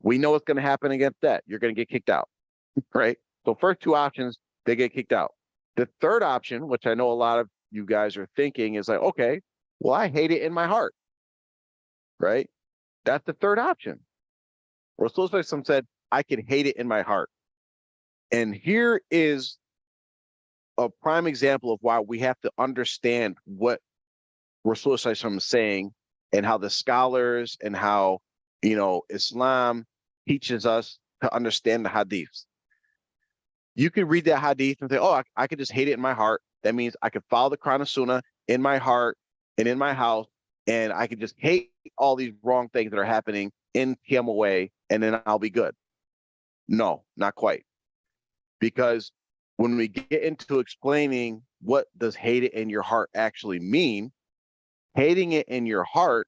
We know what's going to happen against that. You're going to get kicked out, right? So first two options, they get kicked out. The third option, which I know a lot of you guys are thinking, is like, okay, well, I hate it in my heart, right? That's the third option. Rasulullah said, I can hate it in my heart. And here is a prime example of why we have to understand what Rasulullah is saying and how the scholars and how, Islam teaches us to understand the hadiths. You can read that hadith and say, oh, I could just hate it in my heart. That means I could follow the Quran and Sunnah in my heart and in my house, and I could just hate all these wrong things that are happening in Qiyam, and then I'll be good. No, not quite. Because when we get into explaining what does hate it in your heart actually mean, hating it in your heart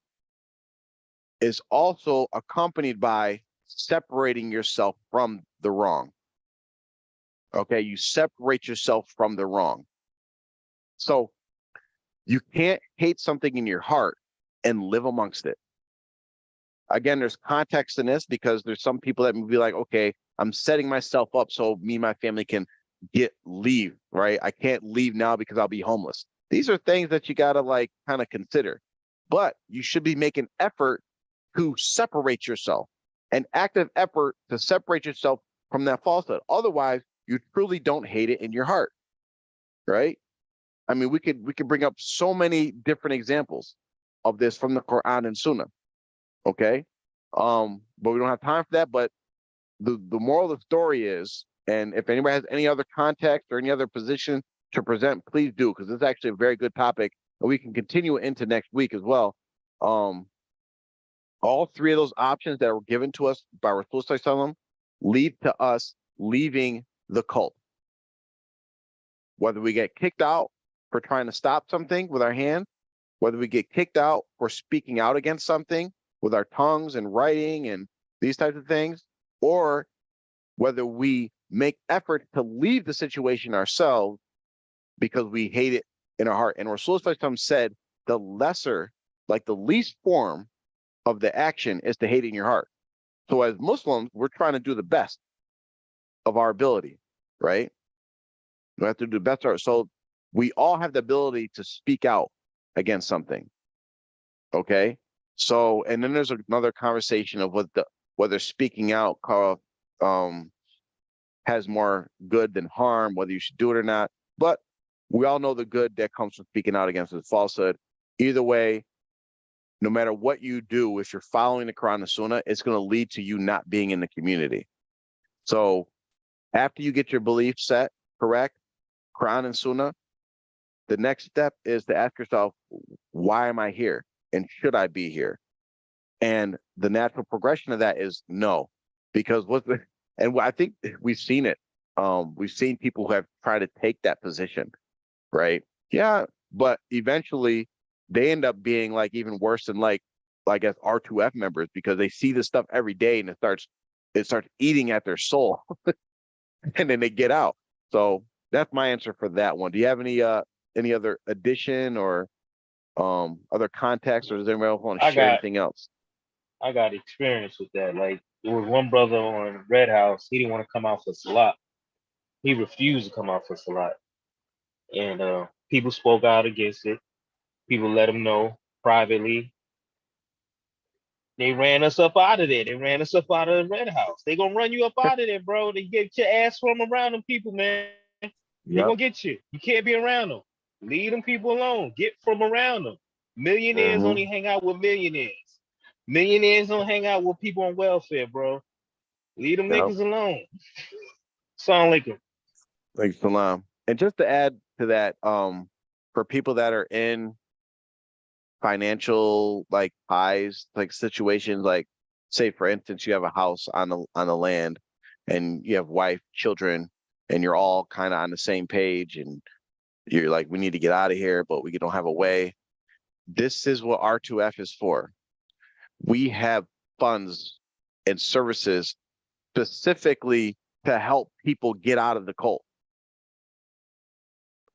is also accompanied by separating yourself from the wrong. Okay, you separate yourself from the wrong. So you can't hate something in your heart and live amongst it. Again, there's context in this because there's some people that will be like, okay, I'm setting myself up so me and my family can leave, right? I can't leave now because I'll be homeless. These are things that you gotta kind of consider, but you should be making effort to separate yourself, an active effort to separate yourself from that falsehood. Otherwise, you truly don't hate it in your heart, right? I mean, we could bring up so many different examples of this from the Quran and Sunnah, okay? But we don't have time for that. But the moral of the story is, and if anybody has any other context or any other position to present, please do, because this is actually a very good topic, and we can continue it into next week as well. All three of those options that were given to us by Rasulullah lead to us leaving the cult. Whether we get kicked out for trying to stop something with our hand, whether we get kicked out for speaking out against something with our tongues and writing and these types of things, or whether we make effort to leave the situation ourselves because we hate it in our heart. And Rasulullah said the lesser, the least form of the action is to hate it in your heart. So as Muslims, we're trying to do the best of our ability, right? We have to do the best. So we all have the ability to speak out against something. Okay. So, and then there's another conversation of whether speaking out has more good than harm, whether you should do it or not. But we all know the good that comes from speaking out against the falsehood. Either way, no matter what you do, if you're following the Quran and Sunnah, it's going to lead to you not being in the community. So after you get your belief set correct, Quran and Sunnah, the next step is to ask yourself, why am I here? And should I be here? And the natural progression of that is no, because I think we've seen it. We've seen people who have tried to take that position, right? Yeah, but eventually they end up being even worse than I guess R2F members, because they see this stuff every day and it starts eating at their soul, and then they get out. So that's my answer for that one. Do you have any other addition or other context, or does anybody else want to share anything else? I got experience with that. There was one brother on Red House. He didn't want to come out for Salat. He refused to come out for Salat. And people spoke out against it. People let him know privately. They ran us up out of there. They ran us up out of the Red House. They gonna run you up out of there, bro. They get your ass from around them people, man. They gonna get you. You can't be around them. Leave them people alone. Get from around them. Millionaires only hang out with millionaires. Millionaires don't hang out with people on welfare, bro. Leave them niggas alone. Assalamu alaikum. Thanks, Salam. And just to add to that, for people that are in financial like ties, like situations, like say for instance, you have a house on the land and you have wife, children, and you're all kind of on the same page and you're like, we need to get out of here, but we don't have a way. This is what R2F is for. We have funds and services specifically to help people get out of the cult.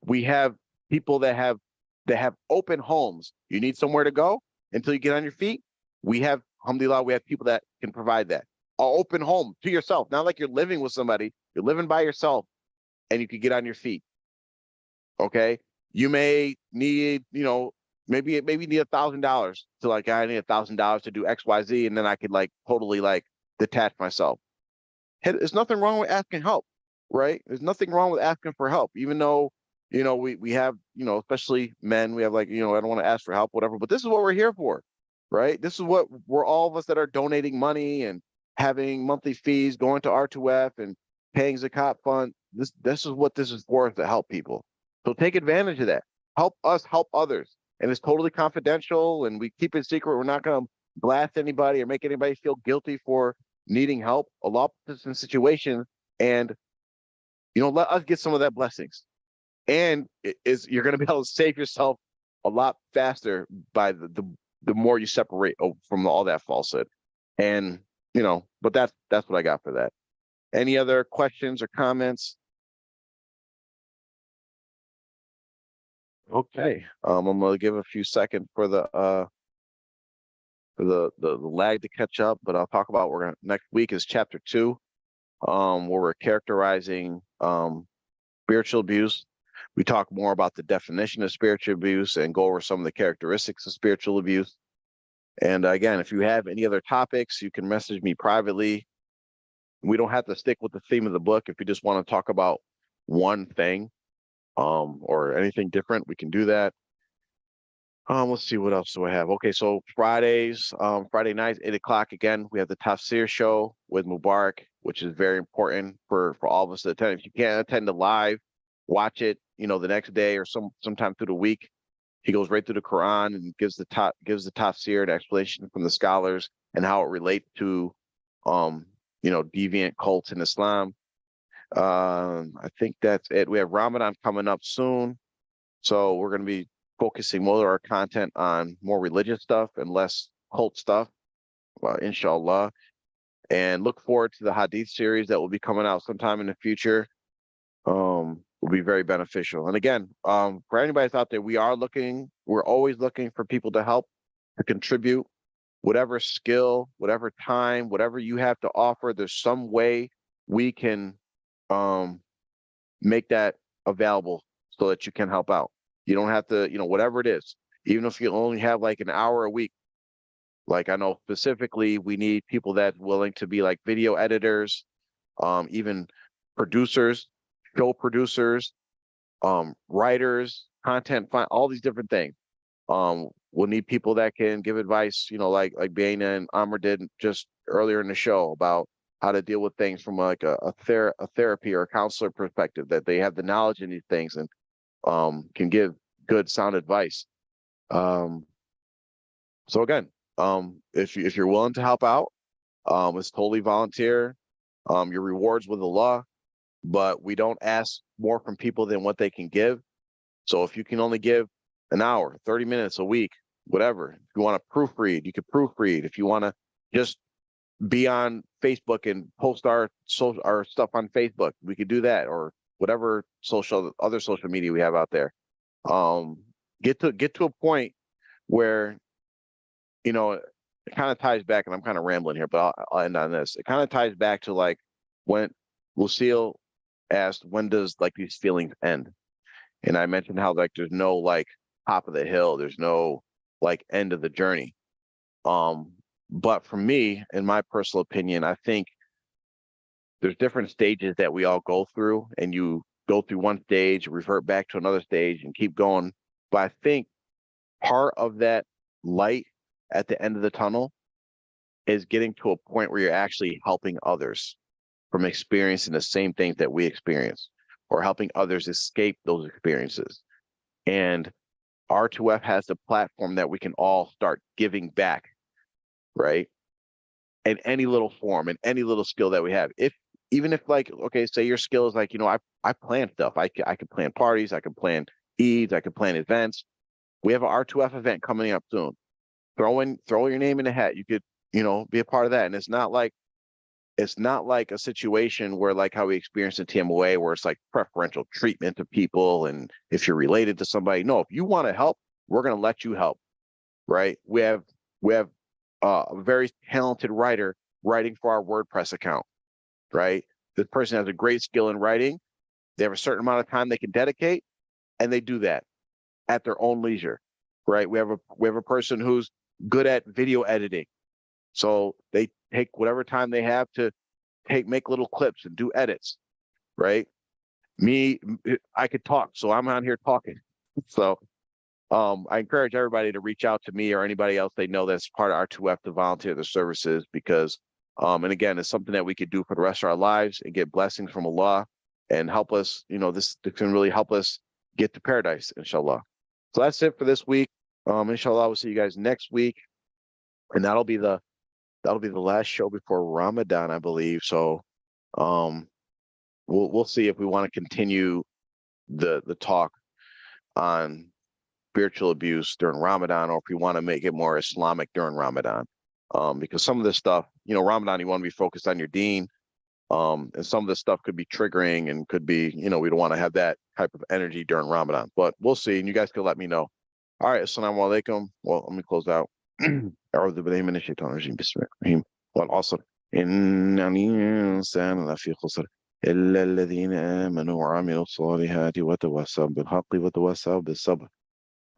We have people that have open homes. You need somewhere to go until you get on your feet. We have, alhamdulillah, we have people that can provide that. An open home to yourself, not like you're living with somebody, you're living by yourself and you can get on your feet. Okay. You may need, you know, maybe need $1,000 to like, I need $1,000 to do XYZ. And then I could like totally like detach myself. There's nothing wrong with asking help, right? There's nothing wrong with asking for help, even though, you know, we have, you know, especially men, we have like, you know, I don't want to ask for help, whatever, but this is what we're here for, right? This is what we're all of us that are donating money and having monthly fees, going to R2F and paying Zakat fund. This is what this is for, to help people. So take advantage of that. Help us help others. And it's totally confidential and we keep it secret. We're not going to blast anybody or make anybody feel guilty for needing help. Allah puts us in situations and, you know, let us get some of that blessings. And you're going to be able to save yourself a lot faster by the more you separate from all that falsehood. And, you know, but that's what I got for that. Any other questions or comments? Okay, I'm gonna give a few seconds for the lag to catch up, but I'll talk about next week is chapter 2, where we're characterizing spiritual abuse. We talk more about the definition of spiritual abuse and go over some of the characteristics of spiritual abuse. And again, if you have any other topics, you can message me privately. We don't have to stick with the theme of the book. If you just want to talk about one thing, or anything different, we can do that. Let's see, what else do I have? Okay, so Fridays, Friday nights, 8 o'clock again, we have the Tafsir show with Mubarak, which is very important for all of us to attend. If you can't attend the live, watch it, you know, the next day or sometime through the week. He goes right through the Quran and gives the Tafsir, an explanation from the scholars and how it relates to, you know, deviant cults in Islam. I think that's it. We have Ramadan coming up soon, so we're going to be focusing more of our content on more religious stuff and less cult stuff, inshallah. And look forward to the Hadith series that will be coming out sometime in the future. Will be very beneficial. And again, for anybody that's out there, we're always looking for people to help, to contribute, whatever skill, whatever time, whatever you have to offer. There's some way we can make that available so that you can help out. You don't have to, you know, whatever it is, even if you only have like an hour a week. Like I know specifically we need people that willing to be like video editors, even producers, show producers, writers, content, all these different things. We'll need people that can give advice, you know, like Baina and Amr did just earlier in the show about how to deal with things from like a therapy or a counselor perspective, that they have the knowledge in these things and can give good sound advice. So again, if you're willing to help out, it's totally volunteer. Your rewards with Allah, but we don't ask more from people than what they can give. So if you can only give an hour, 30 minutes a week, whatever, if you want to proofread, you can proofread. If you want to just be on Facebook and post our stuff on Facebook, we could do that, or whatever other social media we have out there. Get to a point where, you know, it kind of ties back, and I'm kind of rambling here, but I'll end on this. It kind of ties back to like when Lucille asked, when does like these feelings end? And I mentioned how like there's no like top of the hill, there's no like end of the journey. But for me, in my personal opinion, I think there's different stages that we all go through, and you go through one stage, revert back to another stage and keep going. But I think part of that light at the end of the tunnel is getting to a point where you're actually helping others from experiencing the same things that we experience. or helping others escape those experiences. And R2F has the platform that we can all start giving back, right? In any little form, in any little skill that we have. Even if like, okay, say your skill is like, I plan stuff. I can plan parties, I can plan Eids, I can plan events. We have an R2F event coming up soon. Throw your name in the hat. You could, be a part of that. And it's not like a situation where like how we experienced in TMOA where it's like preferential treatment to people and if you're related to somebody. No, if you want to help, we're gonna let you help. Right? We have a very talented writer writing for our WordPress account. Right? This person has a great skill in writing. They have a certain amount of time they can dedicate, and they do that at their own leisure. Right? We have a person who's good at video editing. So they take whatever time they have to make little clips and do edits, right? Me, I could talk, so I'm on here talking. So I encourage everybody to reach out to me or anybody else they know that's part of R2F to volunteer their services because, and again, it's something that we could do for the rest of our lives and get blessings from Allah and help us, this can really help us get to paradise, inshallah. So that's it for this week. Inshallah, we'll see you guys next week. And that'll be the last show before Ramadan, I believe. So we'll see if we want to continue the talk on spiritual abuse during Ramadan or if we want to make it more Islamic during Ramadan. Because some of this stuff, Ramadan, you want to be focused on your deen. And some of this stuff could be triggering and could be, we don't want to have that type of energy during Ramadan. But we'll see, and you guys can let me know. All right, assalamu alaikum. Well, let me close out. أعوذ بالله من الشيطان الرجيم بسم الله الرحمن الرحيم والعصر إن الإنسان لفي خسر إلا الذين آمنوا وعملوا الصالحات وتواصوا بالحق وتواصوا بالصبر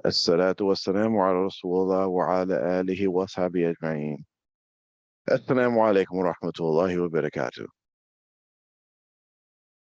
الصلاة والسلام على رسول الله وعلى آله وصحبه أجمعين السلام عليكم ورحمة الله وبركاته